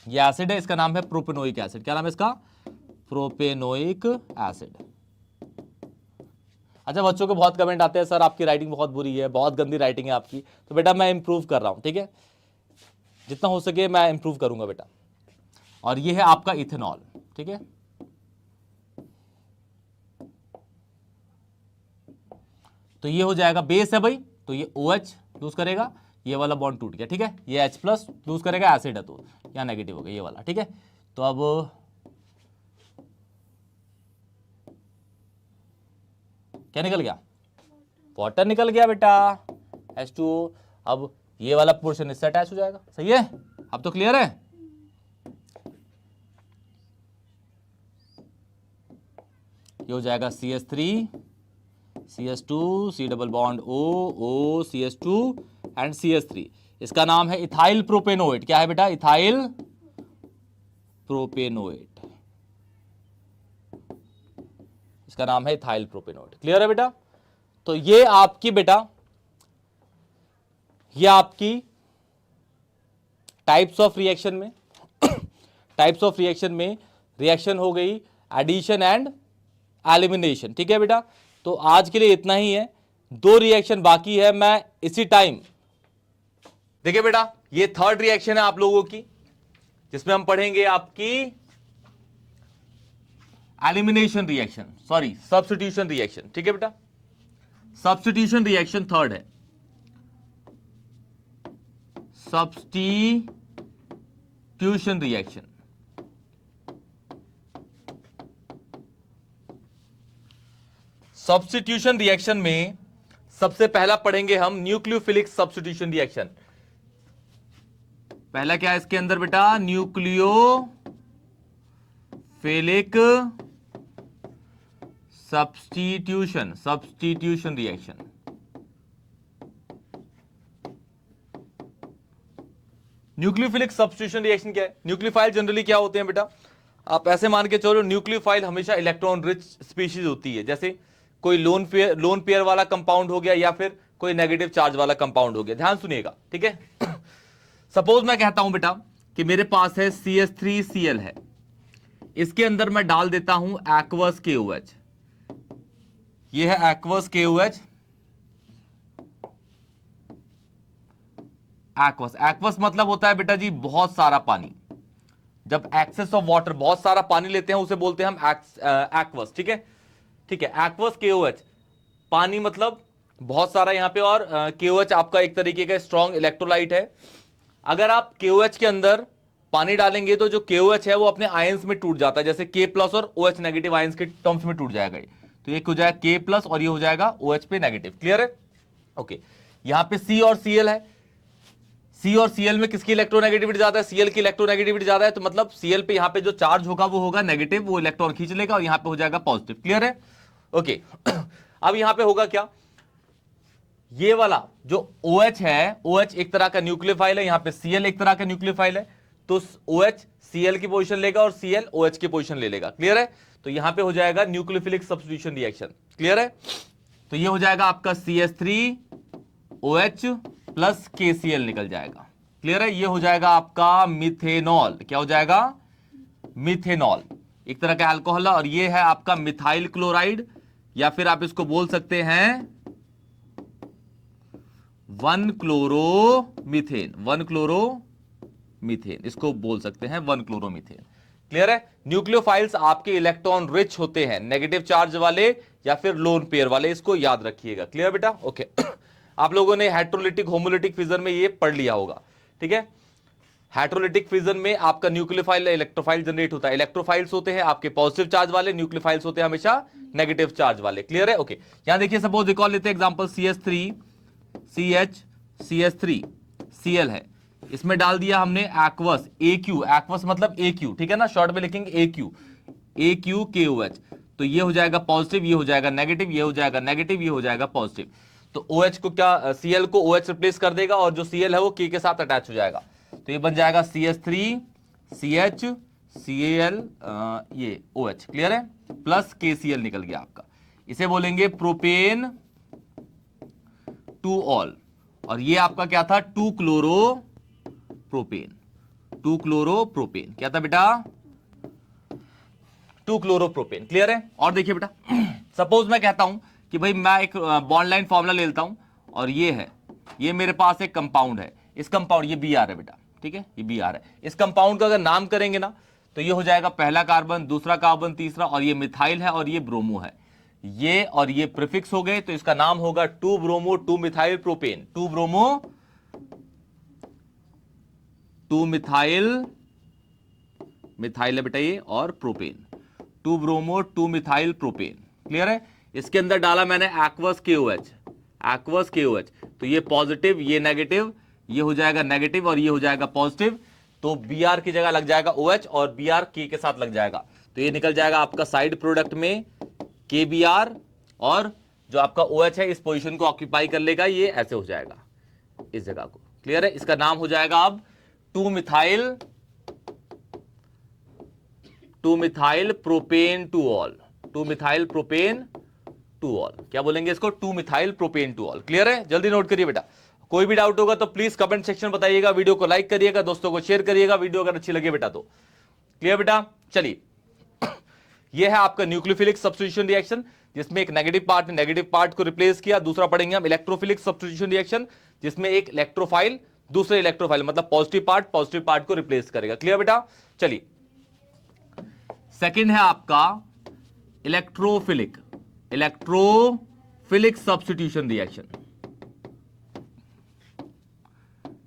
ये एसिड है, इसका नाम है प्रोपेनोइक एसिड। क्या नाम है इसका? Propanoic acid. अच्छा, बच्चों को बहुत कमेंट आते हैं, सर आपकी राइटिंग बहुत बुरी है, बहुत गंदी राइटिंग है आपकी, तो बेटा मैं इंप्रूव कर रहा हूं, ठीक है, जितना हो सके मैं इंप्रूव करूंगा बेटा। और ये है आपका इथेनॉल, ठीक है। तो ये हो जाएगा, बेस है भाई, तो ये OH लूज करेगा, ये वाला बॉन्ड टूट गया, ठीक है। ये H+ लूज करेगा, एसिड है तो यहाँ नेगेटिव हो गया ये वाला, ठीक है। तो अब क्या निकल गया? वाटर निकल गया बेटा, H2O। अब ये वाला पोर्शन इससे अटैच हो जाएगा, सही है? अब तो क्लियर है? ये हो जाएगा CH3 CH2 C double bond O CH2 and CH3। इसका नाम है इथाइल प्रोपेनोएट। क्या है बेटा? इथाइल प्रोपेनोएट, इसका नाम है इथाइल प्रोपेनोएट। क्लियर है बेटा? तो ये आपकी बेटा, ये आपकी टाइप्स ऑफ रिएक्शन में टाइप्स ऑफ रिएक्शन में रिएक्शन हो गई एडिशन एंड एलिमिनेशन, ठीक है बेटा। तो आज के लिए इतना ही है, 2 रिएक्शन बाकी है, मैं इसी टाइम, देखिए बेटा ये थर्ड रिएक्शन है आप लोगों की, जिसमें हम पढ़ेंगे आपकी elimination reaction, sorry substitution reaction, ठीक है बेटा। सब्स्टिट्यूशन रिएक्शन थर्ड है, सब्स्टिट्यूशन रिएक्शन। सब्स्टिट्यूशन रिएक्शन में सबसे पहला पढ़ेंगे हम न्यूक्लियोफिलिक सब्स्टिट्यूशन रिएक्शन। पहला क्या है इसके अंदर बेटा, nucleophilic substitution reaction. Nucleophilic substitution reaction क्या है? न्यूक्लियोफाइल जनरली क्या होते हैं बेटा, आप ऐसे मान के चलो, न्यूक्लियोफाइल हमेशा इलेक्ट्रॉन रिच स्पीशीज होती है। जैसे कोई लोन पेयर वाला कंपाउंड हो गया या फिर कोई नेगेटिव चार्ज वाला कंपाउंड हो गया। ध्यान सुनिएगा, ठीक है। सपोज मैं कहता हूं बेटा कि मेरे पास है CH3Cl है, इसके अंदर मैं डाल देता हूं एक्वस KOH। ये है एक्वस KOH। एक्वस मतलब होता है बेटा जी बहुत सारा पानी। जब एक्सेस ऑफ वाटर, बहुत सारा पानी लेते हैं, उसे बोलते हैं हम एक्वस, ठीक है, ठीक है। एक्वस KOH, पानी मतलब बहुत सारा यहां पे, और KOH आपका एक तरीके का स्ट्रॉन्ग इलेक्ट्रोलाइट है। अगर आप KOH के अंदर पानी डालेंगे तो जो KOH है वो अपने आयंस में टूट जाता है, जैसे K+ और OH नेगेटिव आयंस के टर्म्स में टूट जाएगा। तो ये हो जाएगा K+ और ये हो जाएगा OH पे नेगेटिव। क्लियर है? ओके। यहां पे C और Cl है। C और Cl में किसकी इलेक्ट्रोनेगेटिविटी ज्यादा है? Cl की इलेक्ट्रोनेगेटिविटी ज्यादा है, तो मतलब Cl पे यहां पे जो चार्ज होगा वो होगा नेगेटिव, वो इलेक्ट्रॉन खींच लेगा और यहां पे हो जाएगा पॉजिटिव। क्लियर है? ओके। अब यहां पे होगा क्या, ये वाला जो OH है, OH एक तरह का न्यूक्लियोफाइल है, यहां पे Cl एक तरह का न्यूक्लियोफाइल है, तो OH Cl की पोजीशन लेगा और Cl OH की पोजीशन ले लेगा। क्लियर है? तो यहां पे हो जाएगा न्यूक्लियोफिलिक सब्स्टिट्यूशन रिएक्शन। क्लियर है? तो ये हो जाएगा आपका CH3OH प्लस KCl निकल जाएगा। क्लियर है? ये हो जाएगा आपका मिथेनॉल। क्या हो जाएगा? मिथेनॉल। एक तरह का अल्कोहल है, और ये है आपका मिथाइल क्लोराइड, या फिर आप इसको बोल सकते हैं 1-क्लोरोमीथेन। 1-क्लोरोमीथेन इसको बोल सकते हैं, 1-क्लोरोमीथेन। क्लियर है? न्यूक्लियोफाइल्स आपके इलेक्ट्रॉन रिच होते हैं, नेगेटिव चार्ज वाले या फिर लोन पेयर वाले, इसको याद रखिएगा। क्लियर बेटा? ओके। आप लोगों ने हेट्रोलिटिक होमोलिटिक फिजन में ये पढ़ लिया होगा, ठीक है। हेट्रोलिटिक फिजन में आपका न्यूक्लियोफाइल इलेक्ट्रोफाइल जनरेट होता है। इलेक्ट्रोफाइल्स होते हैं आपके पॉजिटिव चार्ज वाले, न्यूक्लियोफाइल्स होते हैं हमेशा नेगेटिव चार्ज वाले। क्लियर है? ओके। यहां देखिए, सपोज एक और लेते हैं एग्जांपल, CH3CH3Cl है, इसमें डाल दिया हमने एक्वस AQ। एक्वस मतलब AQ, ठीक है ना, शॉर्ट में लिखेंगे AQ KOH। तो ये हो जाएगा पॉजिटिव, ये हो जाएगा नेगेटिव, ये हो जाएगा नेगेटिव, ये हो जाएगा पॉजिटिव। तो OH को क्या, Cl को OH रिप्लेस कर देगा, और जो Cl है वो K के साथ अटैच हो जाएगा। तो ये बन जाएगा CH3CHCl ये OH। क्लियर है? प्लस KCl निकल गया आपका। इसे बोलेंगे प्रोपेन टू ऑल, और ये आपका क्या था, 2-क्लोरोप्रोपेन। 2-क्लोरोप्रोपेन क्या था बेटा? 2-क्लोरोप्रोपेन। क्लियर है? और देखिए बेटा, सपोज मैं कहता हूं कि भाई मैं एक बॉन्ड लाइन फॉर्मूला ले लेता हूं, और ये है, ये मेरे पास एक कंपाउंड है, इस कंपाउंड, ये Br है बेटा, ठीक है, ये Br है। इस कंपाउंड का अगर नाम करेंगे ना, तो ये हो जाएगा पहला कार्बन, दूसरा कार्बन, तीसरा, और ये मिथाइल है और ये ब्रोमो है। ये और ये प्रीफिक्स हो गए, तो इसका नाम होगा 2-ब्रोमो 2-मिथाइल प्रोपेन। 2-ब्रोमो 2-मिथाइल, मिथाइल है बेटा ये, और प्रोपेन, 2-ब्रोमो 2-मिथाइल प्रोपेन। क्लियर है? इसके अंदर डाला मैंने एक्वस KOH, तो ये पॉजिटिव, ये नेगेटिव, ये हो जाएगा नेगेटिव, और ये हो जाएगा पॉजिटिव। तो Br की जगह लग जाएगा OH, और Br K के साथ लग जाएगा। तो ये निकल जाएगा आपका साइड प्रोडक्ट में KBr, और जो आपका OH है इस पोजीशन को ऑक्यूपाई कर लेगा, ये ऐसे हो जाएगा इस जगह को। क्लियर है? इसका नाम हो जाएगा अब two methyl propane two ol. Two methyl propane two ol, क्या बोलेंगे इसको? Two methyl propane two ol. Clear है? जल्दी नोट करिए बेटा। कोई भी डाउट होगा तो प्लीज कमेंट सेक्शन में बताइएगा, वीडियो को लाइक करिएगा, दोस्तों को शेयर करिएगा, वीडियो अगर अच्छी लगे बेटा तो। क्लियर बेटा? चलिए, यह है आपका न्यूक्लियोफिलिक सब्स्टिट्यूशन रिएक्शन, जिसमें एक नेगेटिव पार्ट को रिप्लेस किया। दूसरा पढ़ेंगे हम इलेक्ट्रोफिलिक सब्स्टिट्यूशन रिएक्शन, जिसमें एक इलेक्ट्रोफाइल दूसरे इलेक्ट्रोफाइल मतलब पॉजिटिव पार्ट को रिप्लेस करेगा। क्लियर बेटा? चलिए, सेकंड है आपका electrophilic substitution reaction.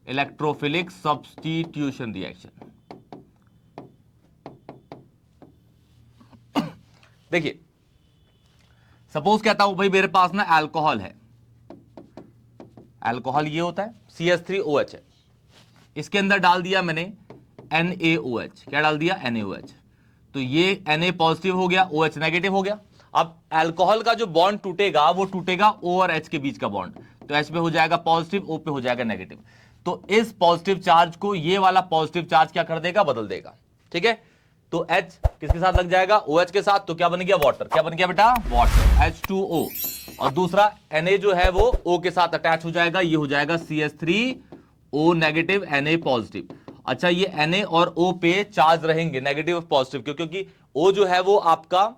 Electrophilic substitution reaction, देखिए सपोज कहता हूं भाई मेरे पास ना अल्कोहल है, अल्कोहल ये होता है CH3OH है, इसके अंदर डाल दिया मैंने NaOH, क्या डाल दिया NaOH, तो ये Na पॉजिटिव हो गया, OH नेगेटिव हो गया। अब अल्कोहल का जो बॉन्ड टूटेगा वो टूटेगा O और H के बीच का बॉन्ड, तो H पे हो जाएगा पॉजिटिव, O पे हो जाएगा नेगेटिव। तो इस पॉजिटिव चार्ज को ये वाला पॉजिटिव चार्ज क्या कर देगा, बदल देगा, ठीक है। तो H किसके साथ लग जाएगा, OH के साथ, तो क्या बन गया वाटर, क्या बन गया बेटा वाटर, H2O। और दूसरा Na जो है वो O के साथ अटैच हो जाएगा, ये हो जाएगा CH3O नेगेटिव Na पॉजिटिव। अच्छा ये Na और O पे चार्ज रहेंगे नेगेटिव पॉजिटिव, क्योंकि O जो है वो आपका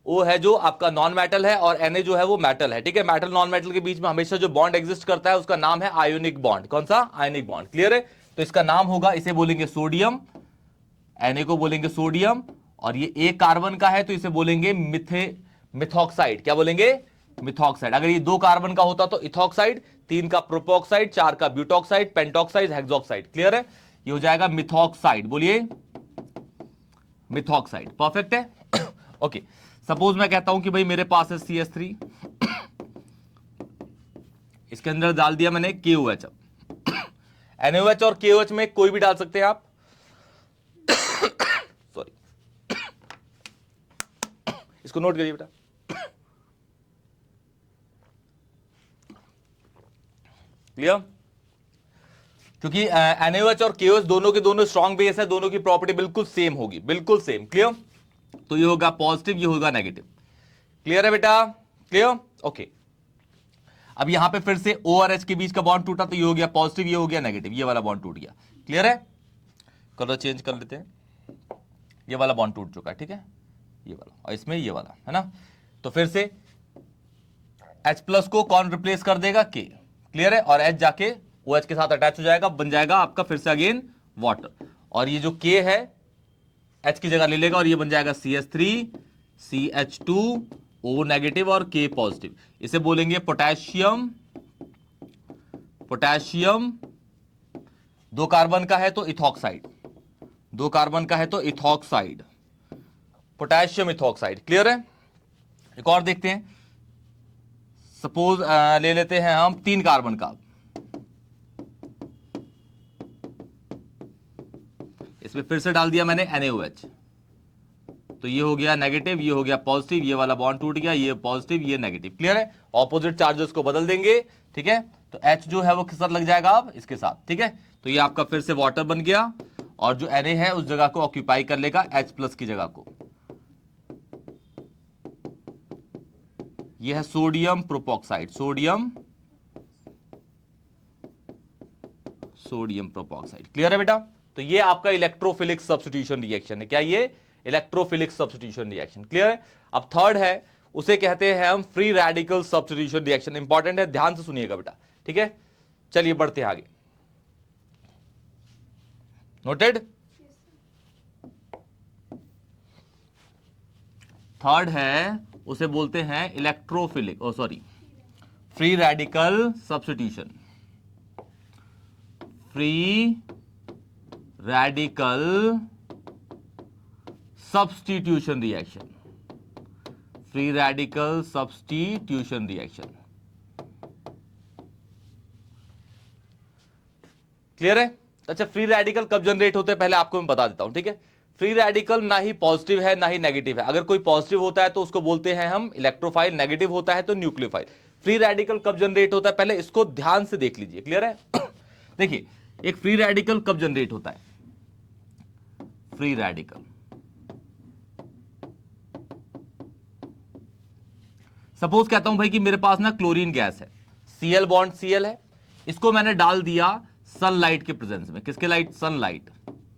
O है जो आपका नॉन मेटल है और Na जो है वो मेटल है, ठीक है। मेटल नॉन मेटल के बीच में हमेशा जो बॉन्ड एग्जिस्ट करता है उसका नाम है आयोनिक बॉन्ड। कौन सा, आयोनिक बॉन्ड, क्लियर है। तो इसका नाम होगा, इसे बोलेंगे सोडियम, Na को बोलेंगे सोडियम, और ये एक कार्बन का है तो इसे बोलेंगे मिथॉक्साइड, क्या बोलेंगे, मिथॉक्साइड। अगर ये 2 कार्बन का होता तो इथॉक्साइड, 3 का प्रोपॉक्साइड, 4 का ब्यूटॉक्साइड, पेंटॉक्साइड, हेक्सॉक्साइड, क्लियर है। ये हो जाएगा मिथॉक्साइड, बोलिए मिथॉक्साइड, परफेक्ट है। ओके सपोज मैं कहता हूं कि भाई मेरे पास है CH3, इसके अंदर डाल दिया मैंने KOH। NaOH और KOH में कोई भी डाल सकते हैं आप, सॉरी, इसको नोट करिए बेटा। क्लियर, क्योंकि NaOH और KOH दोनों के दोनों स्ट्रॉन्ग बेस है, दोनों की प्रॉपर्टी बिल्कुल सेम होगी, बिल्कुल सेम, क्लियर। तो ये होगा पॉजिटिव, ये होगा नेगेटिव, क्लियर है बेटा, क्लियर, ओके। अब यहां पे फिर से O और H के बीच का बॉन्ड टूटा, तो ये हो गया पॉजिटिव, ये हो गया नेगेटिव, ये वाला बॉन्ड टूट गया, क्लियर है। कलर चेंज कर लेते हैं, ये वाला बॉन्ड टूट चुका है, ठीक है, ये वाला, और इसमें ये वाला है ना। तो फिर से H प्लस को कौन रिप्लेस कर देगा, K, क्लियर है, और H जाके OH के साथ अटैच हो जाएगा, बन जाएगा आपका फिर से अगेन वाटर, और ये जो K है H की जगह ले लेगा और ये बन जाएगा CH3CH2O नेगेटिव और K पॉजिटिव। इसे बोलेंगे पोटेशियम, पोटेशियम 2 कार्बन का है तो इथॉक्साइड, 2 कार्बन का है तो इथॉक्साइड, पोटेशियम इथॉक्साइड, क्लियर है। एक और देखते हैं, सपोज ले लेते हैं हम 3 कार्बन का, इसमें फिर से डाल दिया मैंने NaOH, तो ये हो गया नेगेटिव, ये हो गया पॉजिटिव, ये वाला बॉन्ड टूट गया, ये पॉजिटिव, ये नेगेटिव, क्लियर है। ऑपोजिट चार्जेस को बदल देंगे, ठीक है। तो H जो है वो किस साथ लग जाएगा अब, इसके साथ, ठीक है। तो ये आपका फिर से वाटर बन गया, और जो Na है उस जगह को ऑक्यूपाई कर लेगा H प्लस की जगह को। ये है सोडियम प्रोपॉक्साइड, सोडियम प्रोपॉक्साइड, क्लियर है बेटा। तो ये आपका इलेक्ट्रोफिलिक सब्स्टिट्यूशन रिएक्शन है, क्या ये, इलेक्ट्रोफिलिक सब्स्टिट्यूशन रिएक्शन, क्लियर है। अब थर्ड है, उसे कहते हैं हम free radical substitution reaction, important है, ध्यान से सुनिएगा बेटा, ठीक है। चलिए बढ़ते हैं आगे, नोटेड। थर्ड है, उसे बोलते हैं electrophilic, oh sorry, free radical substitution, free radical substitution reaction, free radical substitution reaction, clear है। अच्छा फ्री रेडिकल कब जनरेट होते हैं पहले आपको मैं बता देता हूं, ठीक है। फ्री रेडिकल ना ही पॉजिटिव है ना ही नेगेटिव है, अगर कोई पॉजिटिव होता है तो उसको बोलते हैं हम इलेक्ट्रोफाइल, नेगेटिव होता है तो न्यूक्लियोफाइल। फ्री रेडिकल कब जनरेट होता है पहले इसको ध्यान से देख लीजिए, क्लियर है। देखिए एक फ्री रेडिकल कब जनरेट होता है, फ्री रेडिकल सपोज कहता हूं भाई कि मेरे पास ना क्लोरीन गैस है, Cl बॉन्ड Cl है, इसको मैंने डाल दिया सनलाइट के प्रेजेंस में, किसके लाइट, सनलाइट,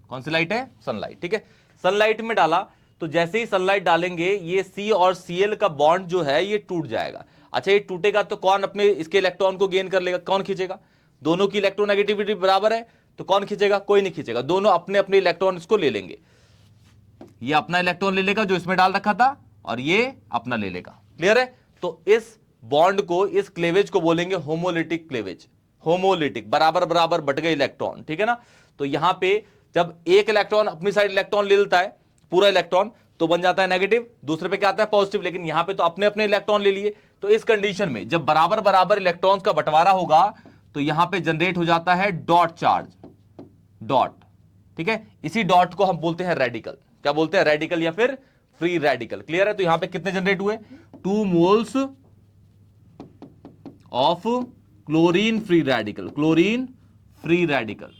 कौन सी लाइट है, सनलाइट, ठीक है। सनलाइट में डाला तो जैसे ही सनलाइट डालेंगे ये C और Cl का बॉन्ड जो है ये टूट जाएगा। अच्छा ये टूटेगा तो कौन अपने इसके इलेक्ट्रॉन को गेन कर लेगा, कौन खींचेगा, दोनों की इलेक्ट्रोनेगेटिविटी बराबर है तो कौन खींचेगा, कोई नहीं खींचेगा, दोनों अपने अपने इलेक्ट्रॉन इसको ले लेंगे, ये अपना इलेक्ट्रॉन ले लेगा जो इसमें डाल रखा था और ये अपना ले लेगा, क्लियर है। तो इस बॉन्ड को, इस क्लेवेज को बोलेंगे होमोलिटिक क्लेवेज, होमोलिटिक, बराबर बराबर बट गए इलेक्ट्रॉन, ठीक है ना। तो यहां पे जब एक इलेक्ट्रॉन अपनी साइड इलेक्ट्रॉन ले लेता है पूरा इलेक्ट्रॉन, तो बन जाता है नेगेटिव, दूसरे पे क्या आता है पॉजिटिव, लेकिन यहां पे तो अपने अपने इलेक्ट्रॉन ले लिए। तो इस कंडीशन में जब बराबर बराबर इलेक्ट्रॉन्स का बंटवारा होगा तो यहां पे जनरेट हो जाता है डॉट चार्ज, डॉट, ठीक है। इसी डॉट को हम बोलते हैं रेडिकल। क्या बोलते हैं? रेडिकल या फिर फ्री रेडिकल। क्लियर है? तो यहां पे कितने जनरेट हुए? 2 moles of chlorine free radical, chlorine free radical,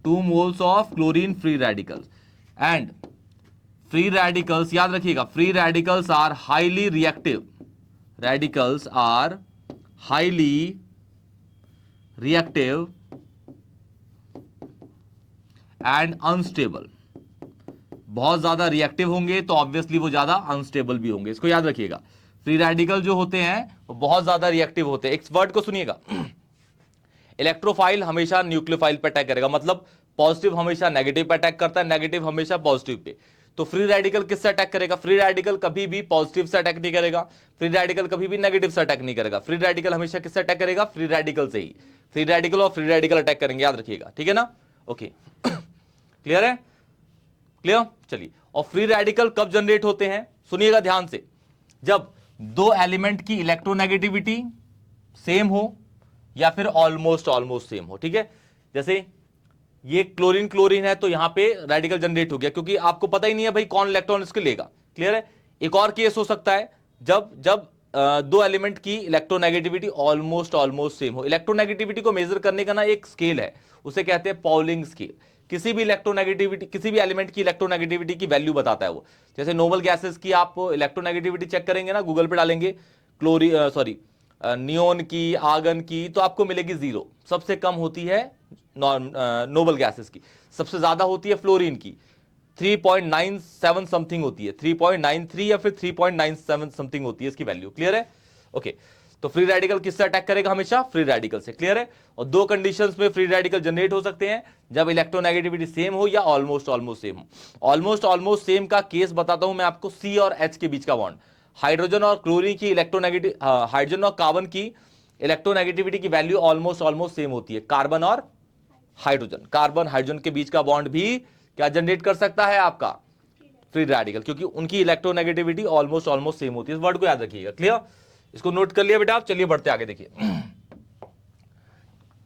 2 moles of chlorine free radicals, and free radicals, याद रखिएगा, free radicals are highly reactive, radicals are highly reactive and unstable, बहुत ज्यादा रिएक्टिव होंगे तो ऑब्वियसली वो ज्यादा अनस्टेबल भी होंगे। इसको याद रखिएगा, फ्री रेडिकल जो होते हैं वो बहुत ज्यादा रिएक्टिव होते हैं। एक वर्ड को सुनिएगा, इलेक्ट्रोफाइल हमेशा न्यूक्लियोफाइल पे अटैक करेगा, मतलब पॉजिटिव हमेशा नेगेटिव पे अटैक करता है, नेगेटिव हमेशा पॉजिटिव पे। तो फ्री रेडिकल किससे अटैक करेगा? फ्री रेडिकल कभी भी पॉजिटिव से अटैक नहीं करेगा, फ्री रेडिकल कभी भी नेगेटिव से अटैक नहीं करेगा। फ्री रेडिकल हमेशा किससे अटैक करेगा? फ्री रेडिकल से ही। फ्री रेडिकल और फ्री रेडिकल अटैक करेंगे, याद रखिएगा, ठीक है ना? ओके, क्लियर है? क्लियर? चलिए, और फ्री रेडिकल कब जनरेट होते हैं? सुनिएगा ध्यान से, जब दो एलिमेंट की इलेक्ट्रोनेगेटिविटी सेम हो या फिर ऑलमोस्ट सेम हो, ठीक है। जैसे ये क्लोरीन क्लोरीन है तो यहां पे रेडिकल जनरेट हो गया, क्योंकि आपको पता ही नहीं है भाई कौन इलेक्ट्रॉन इसके लेगा। क्लियर है? एक और केस हो सकता है जब दो एलिमेंट की इलेक्ट्रोनेगेटिविटी ऑलमोस्ट सेम हो। इलेक्ट्रोनेगेटिविटी को मेजर करने का ना एक स्केल है, उसे कहते हैं पॉलिंग स्केल। किसी भी इलेक्ट्रोनेगेटिविटी, किसी भी एलिमेंट की इलेक्ट्रोनेगेटिविटी की वैल्यू बताता है वो। जैसे नोबल गैसेस की आप इलेक्ट्रोनेगेटिविटी चेक करेंगे ना, गूगल पे डालेंगे नियोन की, आर्गन की, तो आपको मिलेगी 0। सबसे कम होती है नोबल गैसेस की, सबसे ज्यादा होती है फ्लोरीन की, 3.97 समथिंग होती है, 3.93 या फिर 3.97 समथिंग होती है इसकी वैल्यू। क्लियर है? ओके, तो फ्री रेडिकल किससे अटैक करेगा? हमेशा फ्री रेडिकल से। क्लियर है? और दो कंडीशंस में फ्री रेडिकल जनरेट हो सकते हैं, जब इलेक्ट्रोनेगेटिविटी सेम हो या ऑलमोस्ट सेम हो। ऑलमोस्ट सेम का केस बताता हूं मैं आपको, सी और एच के बीच का बॉन्ड। हाइड्रोजन और क्लोरीन की इलेक्ट्रोनेगेटिव, हाइड्रोजन और कार्बन की इलेक्ट्रोनेगेटिविटी की वैल्यू ऑलमोस्ट सेम होती है। कार्बन और हाइड्रोजन, कार्बन हाइड्रोजन के बीच का बॉन्ड भी क्या जनरेट कर सकता है? आपका फ्री रेडिकल, क्योंकि उनकी इलेक्ट्रोनेगेटिविटी ऑलमोस्ट सेम होती है। इस वर्ड को याद रखिएगा। क्लियर? इसको नोट कर लिया बेटा आप? चलिए बढ़ते आगे। देखिए,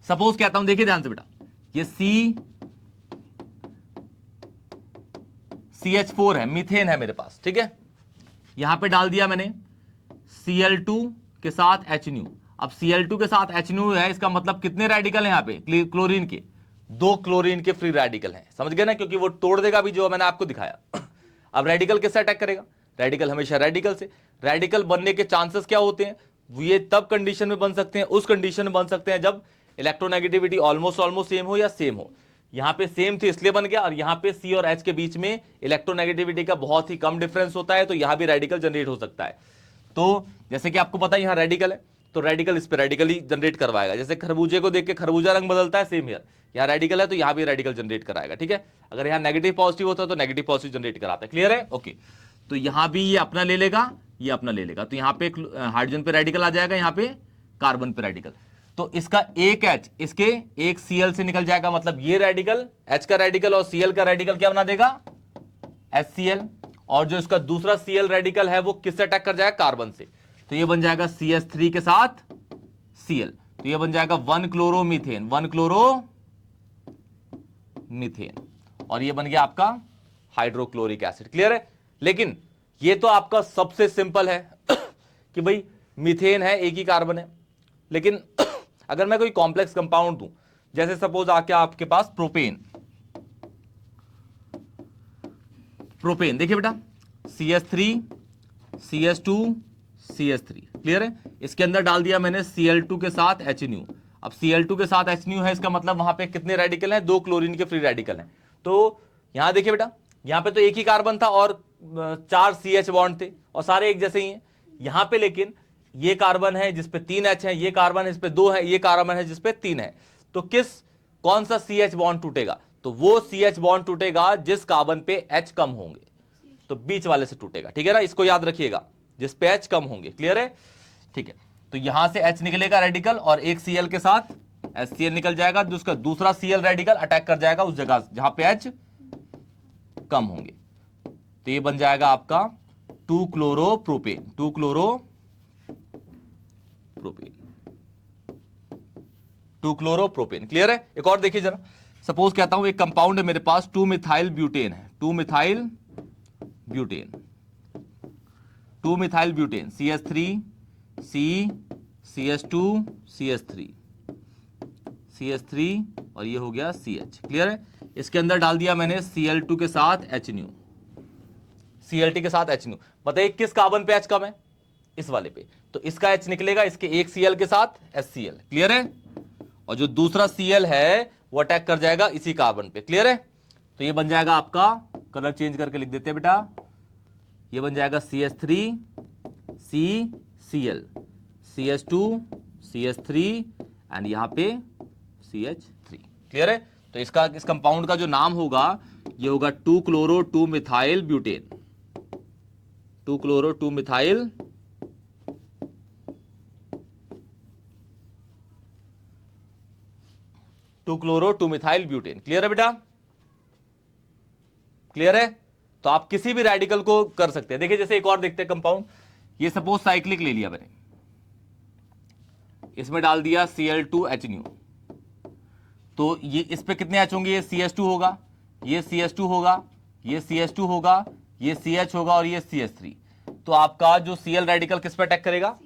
सपोज कहता हूं, देखिए ध्यान से बेटा, ये CH4 है, मीथेन है मेरे पास, ठीक है। यहां पे डाल दिया मैंने Cl2 के साथ HNu। अब Cl2 के साथ HNu है, इसका मतलब कितने रेडिकल हैं यहां पे? क्लोरीन के 2 क्लोरीन के फ्री रेडिकल हैं। समझ गए ना? क्योंकि वो तोड़ देगा भी जो मैंने आपको दिखाया। अब रेडिकल किससे अटैक करेगा? रेडिकल हमेशा रेडिकल से। रेडिकल बनने के चांसेस क्या होते हैं? ये तब कंडीशन में बन सकते हैं, उस कंडीशन में बन सकते हैं जब इलेक्ट्रोनेगेटिविटी ऑलमोस्ट सेम हो या सेम हो। यहां पे सेम थी इसलिए बन गया, और यहां पे सी और एच के बीच में इलेक्ट्रोनेगेटिविटी का बहुत ही कम डिफरेंस होता है, तो यहां भी रेडिकल जनरेट हो सकता है। तो जैसे कि आपको पता है यहां रेडिकल है, तो रेडिकल इस पे रेडिकल ही जनरेट करवाएगा। जैसे खरबूजे को देख के खरबूजा रंग बदलता है, सेम हियर यहां रेडिकल है तो यहां भी रेडिकल जनरेट कराएगा। ठीक है, अगर यहां नेगेटिव पॉजिटिव होता है तो नेगेटिव पॉजिटिव जनरेट कराता है। क्लियर है? ओके, तो यहां भी ये अपना ले लेगा, ये अपना ले लेगा, तो यहां पे हाइड्रोजन पे रेडिकल आ जाएगा, यहां पे कार्बन पे रेडिकल। तो इसका एक H इसके एक Cl से निकल जाएगा, मतलब ये रेडिकल H का रेडिकल और Cl का रेडिकल क्या बना देगा? HCl। और जो इसका दूसरा Cl रेडिकल है वो किससे अटैक कर जाएगा? कार्बन से। तो ये बन जाएगा CH3 के साथ Cl, तो ये बन जाएगा 1 क्लोरोमीथेन, 1 क्लोरोमीथेन, और ये बन गया आपका हाइड्रोक्लोरिक एसिड। क्लियर है? लेकिन ये तो आपका सबसे सिंपल है कि भाई मीथेन है, एक ही कार्बन है। लेकिन अगर मैं कोई कॉम्प्लेक्स कंपाउंड दूं, जैसे सपोज आके आपके पास प्रोपेन, प्रोपेन देखिए बेटा, CH3 CH2 CH3। क्लियर है? इसके अंदर डाल दिया मैंने Cl2 के साथ HNu। अब Cl2 के साथ HNu है, इसका मतलब वहां पे कितने रेडिकल हैं? 2 क्लोरीन के फ्री रेडिकल हैं। तो यहां देखिए बेटा, यहां पे तो एक ही कार्बन था और 4 CH बॉन्ड थे और सारे एक जैसे ही हैं। यहां पे लेकिन ये कार्बन है जिसपे 3 H है, ये कार्बन है जिसपे 2 है, ये कार्बन है जिसपे 3 है। तो कौन सा CH बॉन्ड टूटेगा? तो वो CH बॉन्ड टूटेगा जिस कार्बन पे H कम होंगे, तो बीच वाले से टूटेगा। ठीक है ना? इसको याद रखिएगा, जिस पे H कम होंगे। क्लियर है? ठीक है, तो यहां से H निकलेगा रेडिकल और एक Cl के साथ HCl निकल जाएगा, जिसका दूसरा Cl रेडिकल अटैक कर जाएगा उस जगह जहां पे H कम होंगे। तो ये बन जाएगा आपका 2 क्लोरोप्रोपेन, 2 क्लोरोप्रोपेन, 2 क्लोरोप्रोपेन। क्लियर है? एक और देखिए जरा, सपोज कहता हूं एक कंपाउंड है मेरे पास 2 मिथाइल ब्यूटेन है, 2 methyl butane, 2 methyl butane, CH3 C CH2 CH3 CH3 और ये हो गया CH। क्लियर है? इसके अंदर डाल दिया मैंने Cl2 के साथ H, Cl2 के साथ H। बताइए किस कार्बन पे H कम है? इस वाले पे। तो इसका H निकलेगा इसके एक Cl के साथ HCl। क्लियर है? और जो दूसरा Cl है वो अटैक कर जाएगा इसी कार्बन पे। क्लियर है? तो ये बन जाएगा आपका, कलर चेंज करके लिख देते हैं बेटा, ये बन जाएगा CH3 C Cl, CH2 CH3 and यहां पे CH3। क्लियर है? तो इसका, इस कंपाउंड का जो नाम होगा ये होगा 2 chloro 2 methyl butane, 2 chloro 2 methyl chloro 2 methyl butane. Clear है बेटा? क्लियर है? तो आप किसी भी रेडिकल को कर सकते हैं। देखिए जैसे एक और देखते हैं कंपाउंड, ये सपोज साइक्लिक ले लिया मैंने, इसमें डाल दिया Cl2H, तो ये इस पे कितने H होंगे? ये CH2 होगा, ये CH2 होगा, ये CH2 होगा, ये CH होगा और ये CH3। तो आपका जो Cl रेडिकल किस पे अटैक करेगा?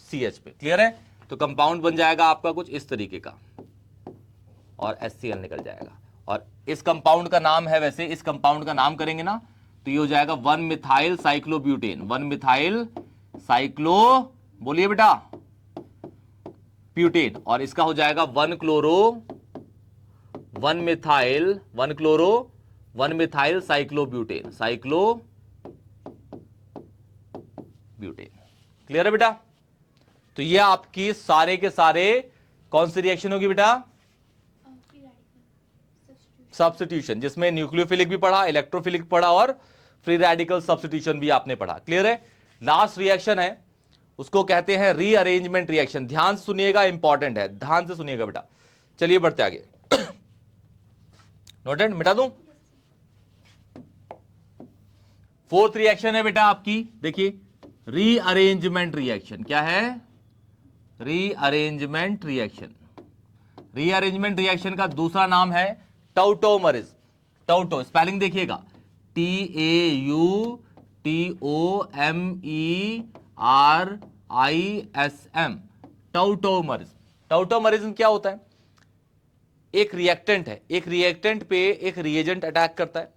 CH पे। क्लियर है? तो कंपाउंड बन जाएगा आपका कुछ इस तरीके का और HCl निकल जाएगा। और इस कंपाउंड का नाम है, वैसे इस कंपाउंड का नाम करेंगे ना तो ये हो जाएगा 1 मिथाइल साइक्लोब्यूटेन, 1 मिथाइल साइक्लो, बोलिए बेटा, ब्यूटेन। और इसका हो जाएगा 1 chloro 1 methyl 1 chloro 1 methyl cyclobutane, cyclobutane. Clear है बेटा? तो ये आपकी सारे के सारे कौन सी रिएक्शन होगी बेटा? सब्स्टिट्यूशन, जिसमें न्यूक्लियोफिलिक भी पढ़ा, इलेक्ट्रोफिलिक पढ़ा और फ्री रेडिकल सब्स्टिट्यूशन भी आपने पढ़ा। क्लियर है? लास्ट रिएक्शन है, उसको कहते हैं रीअरेंजमेंट रिएक्शन। ध्यान से सुनिएगा, इंपॉर्टेंट है, ध्यान से सुनिएगा बेटा। चलिए बढ़ते आगे। नोटेड, मिटा दूं? फोर्थ रिएक्शन है बेटा आपकी, देखिए रीअरेंजमेंट रिएक्शन। क्या है? Rearrangement reaction. रीअरेंजमेंट रिएक्शन का दूसरा नाम है टाउटोमरिज। टाउटो स्पेलिंग देखिएगा, TAUTOMERISM, टाउटोमरिज। टाउटोमरिज्म क्या होता है? एक रिएक्टेंट है, एक रिएक्टेंट पे एक रिएजेंट अटैक करता है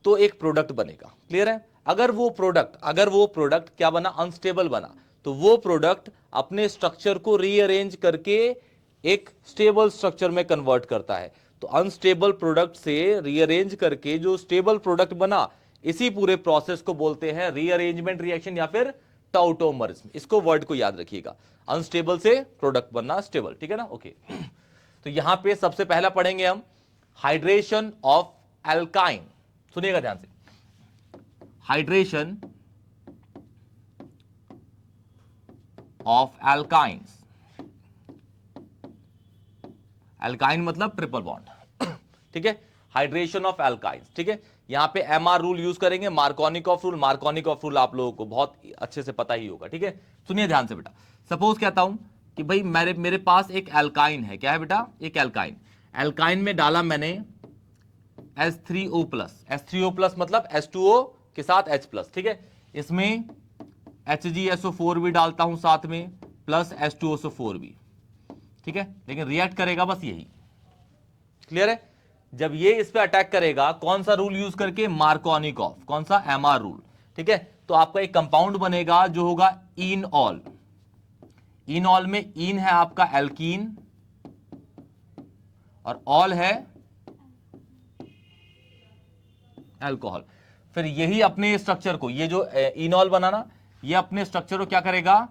तो एक प्रोडक्ट बनेगा। क्लियर है? अगर वो प्रोडक्ट क्या बना? अनस्टेबल बना, तो वो प्रोडक्ट अपने स्ट्रक्चर को रीअरेंज करके एक स्टेबल स्ट्रक्चर में कन्वर्ट करता है। तो अनस्टेबल प्रोडक्ट से रीअरेंज करके जो स्टेबल प्रोडक्ट बना, इसी पूरे प्रोसेस को बोलते हैं रीअरेंजमेंट रिएक्शन या फिर टाउटोमरिज्म। इसको वर्ड को याद रखिएगा, अनस्टेबल से प्रोडक्ट बनना स्टेबल। ठीक है ना? ओके। तो यहां पे सबसे पहला पढ़ेंगे हम हाइड्रेशन ऑफ एल्काइन। सुनिएगा ध्यान से, हाइड्रेशन ऑफ एल्काइंस। एल्काइन मतलब ट्रिपल बॉन्ड। ठीक है? Hydration of alkynes. ठीक है? यहां पे MR रूल यूज करेंगे, मार्कोनिकॉफ रूल। मार्कोनिकॉफ रूल आप लोगों को बहुत अच्छे से पता ही होगा। ठीक है? सुनिए ध्यान से बेटा, सपोज कहता हूं कि भाई मेरे पास एक एल्काइन है। क्या है बेटा? एक एल्काइन। एल्काइन में डाला मैंने H3O+, H3O+ मतलब H2O के साथ H+। ठीक है? इसमें HgSO4 भी डालता हूं साथ में, प्लस H2SO4 भी। ठीक है? लेकिन रिएक्ट करेगा बस यही। क्लियर है? जब ये इस पे अटैक करेगा, कौन सा रूल यूज करके? मार्कोनिकॉफ। कौन सा? MR rule. ठीक है? तो आपका एक कंपाउंड बनेगा जो होगा इनऑल। इनऑल में इन है आपका एल्कीन और ऑल है अल्कोहल। फिर यही अपने स्ट्रक्चर को, ये जो इनॉल बना ना, ये अपने स्ट्रक्चर को क्या करेगा?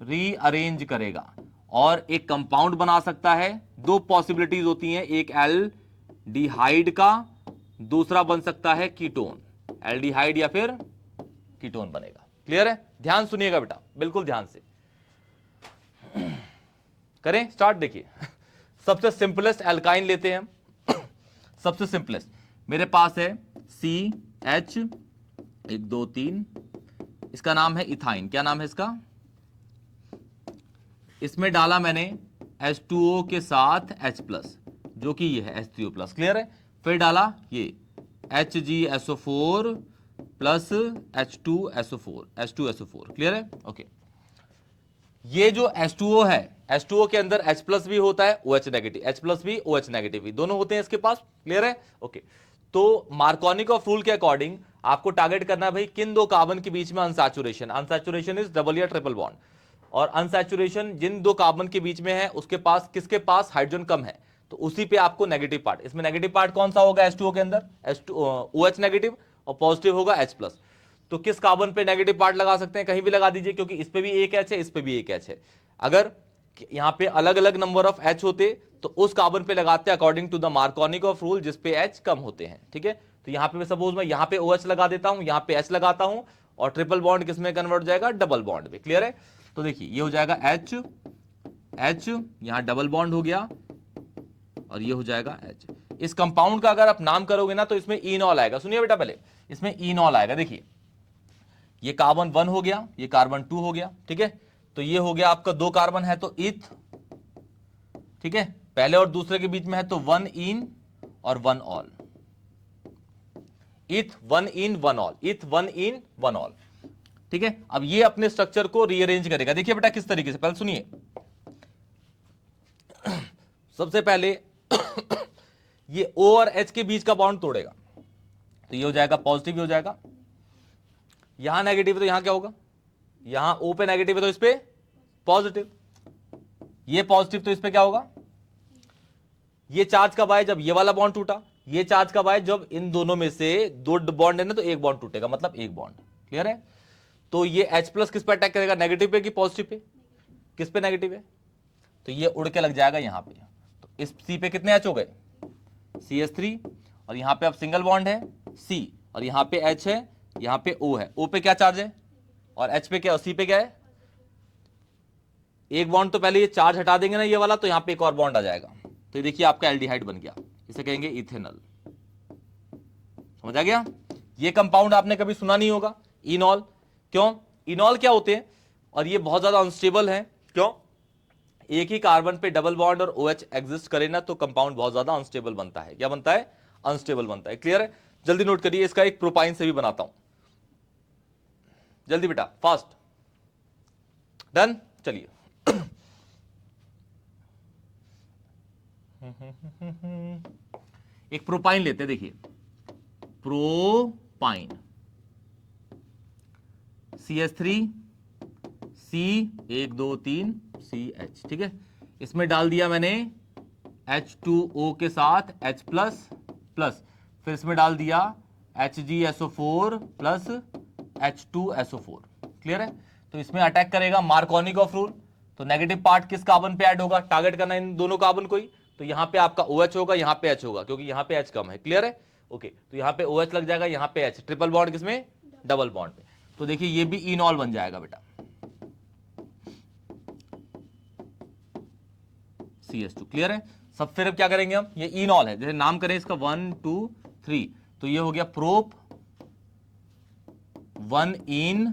रीअरेंज करेगा और एक कंपाउंड बना सकता है। दो पॉसिबिलिटीज होती हैं, एक एल्डिहाइड का, दूसरा बन सकता है कीटोन। एल्डिहाइड या फिर कीटोन बनेगा। क्लियर है? ध्यान सुनिएगा बेटा, बिल्कुल ध्यान से करें स्टार्ट। देखिए सबसे सिंपलेस्ट एल्काइन लेते हैं हम। सबसे सिंपलेस्ट मेरे पास है CH 1 2 3, इसका नाम है इथाइन। क्या नाम है इसका? इसमें डाला मैंने H2O के साथ H+, जो कि ये है H3O+। क्लियर है? फिर डाला ये HgSO4 प्लस H2SO4। क्लियर है? ओके। ये जो H2O है, H2O के अंदर H+ भी होता है, OH नेगेटिव, H+ भी OH नेगेटिव भी, दोनों होते हैं इसके पास। क्लियर है? ओके। तो मार्कोनिकॉफ रूल के अकॉर्डिंग आपको टारगेट करना है भाई किन दो कार्बन के बीच में अनसैचुरेशन। अनसैचुरेशन इज डबल या ट्रिपल बॉन्ड, और अनसैचुरेशन जिन दो कार्बन के बीच में है उसके पास किसके पास हाइड्रोजन कम है, तो उसी पे आपको नेगेटिव पार्ट। इसमें नेगेटिव पार्ट कौन सा होगा H2O के अंदर? OH नेगेटिव, और पॉजिटिव होगा H+। तो किस कार्बन पे नेगेटिव पार्ट लगा सकते हैं? कहीं भी लगा दीजिए, क्योंकि इस पे भी एक H है, इस पे भी एक H है। अगर यहां पे अलग अलग नंबर ऑफ H होते तो उस कार्बन पे लगाते according to the Markovnikov rule, जिस पे H कम होते हैं। ठीक है? तो यहां पे सपोज मैं यहां पे OH लगा देता हूं, यहां पे H लगाता हूं, और ट्रिपल बॉन्ड किस में कन्वर्ट हो जाएगा? डबल बॉन्ड में। क्लियर है? तो देखिए ये हो जाएगा H, यहां डबल बॉन्ड हो गया, और ये हो जाएगा H। इस कंपाउंड का अगर आप नाम करोगे ना तो इसमें इनॉल आएगा। सुनिए बेटा, पहले इसमें इनॉल आएगा। देखिए ये कार्बन 1 हो गया, ये कार्बन 2 हो गया। ठीक है? तो ये हो गया आपका 2 कार्बन है तो इथ। ठीक है? पहले और दूसरे के बीच में है तो 1 इन और 1 ऑल। इथ 1 इन 1 ऑल, इथ 1 इन 1 ऑल। ठीक है? अब ये अपने स्ट्रक्चर को रीअरेंज करेगा। देखिए बेटा किस तरीके से, पहले सुनिए। सबसे पहले ये O और H के बीच का बॉन्ड तोड़ेगा, तो ये हो जाएगा पॉजिटिव, ही हो जाएगा। यहां नेगेटिव है तो यहां क्या होगा? यहां O पे नेगेटिव है तो इस पे पॉजिटिव, ये पॉजिटिव तो इस पे क्या होगा? ये चार्ज कब आए? जब ये वाला बॉन्ड टूटा। ये चार्ज कब आए? जब इन दोनों में से 2 बॉन्ड है ना, तो एक बॉन्ड टूटेगा, मतलब एक बॉन्ड। क्लियर है? तो ये H+ किस पे अटैक करेगा? नेगेटिव पे कि पॉजिटिव पे? किस पे नेगेटिव है? तो ये उड़ के लग जाएगा यहां पे। तो इस C पे कितने H हो गए? CH3, और यहां पे अब सिंगल बॉन्ड है C, और यहां पे H है, यहां पे O है। O पे क्या चार्ज है, और H पे क्या, और C पे क्या है? एक बॉन्ड तो पहले ये चार्ज हटा देंगे ना ये वाला, तो यहां पे एक और बॉन्ड आ जाएगा। तो ये देखिए आपका एल्डिहाइड बन गया, इसे कहेंगे इथेनॉल। समझ आ गया? ये कंपाउंड आपने कभी सुना नहीं होगा, इनॉल। क्यों? इनॉल क्या होते हैं, और ये बहुत ज्यादा अनस्टेबल है। क्यों? एक ही कार्बन पे डबल बॉन्ड और OH एग्जिस्ट करे ना, तो कंपाउंड बहुत ज्यादा अनस्टेबल बनता है। क्या बनता है? अनस्टेबल बनता है। क्लियर है? जल्दी नोट करिए, इसका एक प्रोपाइन से भी बनाता हूं। जल्दी बेटा, फास्ट। डन? चलिए एक प्रोपाइन लेते हैं। देखिए प्रोपाइन, CH3 C 1 2 3 CH। ठीक है? इसमें डाल दिया मैंने H2O के साथ H+, फिर इसमें डाल दिया HgSO4 प्लस H2SO4। क्लियर है? तो इसमें अटैक करेगा मार्कोनिकॉफ रूल। तो नेगेटिव पार्ट किस कार्बन पे ऐड होगा? टारगेट करना इन दोनों कार्बन को ही। तो यहां पे आपका OH होगा, यहां पे H होगा, क्योंकि यहां पे H कम है। क्लियर है? ओके। तो यहां पे OH लग जाएगा, यहां पे H। ट्रिपल बॉन्ड किसमें? डबल बॉन्ड पे। तो देखिए ये भी इनॉल बन जाएगा बेटा, CH2। क्लियर है? सब फिर अब क्या करेंगे हम? ये इनॉल है, जैसे नाम करें इसका 1 2 3, तो ये हो गया प्रोप 1 इन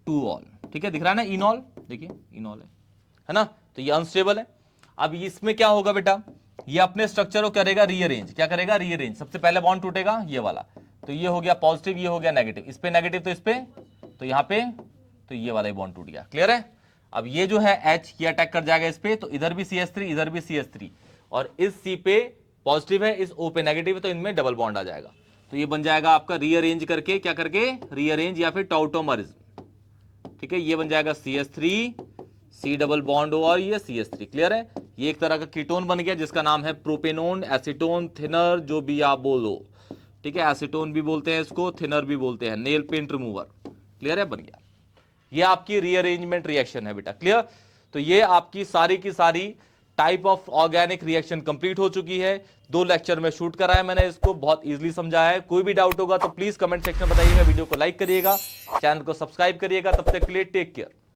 2 ऑल। ठीक है? दिख रहा है ना इनॉल? देखिए इनॉल है ना? तो ये अनस्टेबल है। अब इसमें क्या होगा बेटा? ये अपने स्ट्रक्चर को करेगा रीअरेंज। क्या करेगा? रीअरेंज। सबसे पहले बॉन्ड टूटेगा ये वाला, तो ये हो गया पॉजिटिव, ये हो गया नेगेटिव। इस पे नेगेटिव तो इस पे, तो यहां पे, तो ये वाला बॉन्ड टूट गया। क्लियर है? अब ये जो है H, ये अटैक कर जाएगा इस पे, तो इधर भी CH3, इधर भी CH3, और इस C पे पॉजिटिव है, इस O पे नेगेटिव है, तो इनमें डबल बॉन्ड आ जाएगा। तो ये बन जाएगा आपका रीअरेंज करके, क्या करके? रीअरेंज या फिर टॉटोमरिज्म। ठीक है? ये बन जाएगा CH3 C double bond O, और ये CH3। क्लियर है? ये एक तरह का कीटोन बन गया, जिसका नाम है प्रोपेनोन, एसीटोन, थिनर, जो भी आप बोलो। ठीक है? एसीटोन भी बोलते हैं इसको, थिनर भी बोलते हैं, नेल पेंट रिमूवर। क्लियर है? बन गया। ये आपकी रीअरेंजमेंट रिएक्शन है बेटा। क्लियर? तो ये आपकी सारी की सारी type of organic reaction complete हो चुकी है। 2 लेक्चर में शूट कराया मैंने इसको, बहुत इजीली समझाया है। कोई भी डाउट होगा तो प्लीज कमेंट सेक्शन में बताइएगा, वीडियो को लाइक करिएगा, चैनल को सब्सक्राइब करिएगा। तब तक के लिए टेक केयर।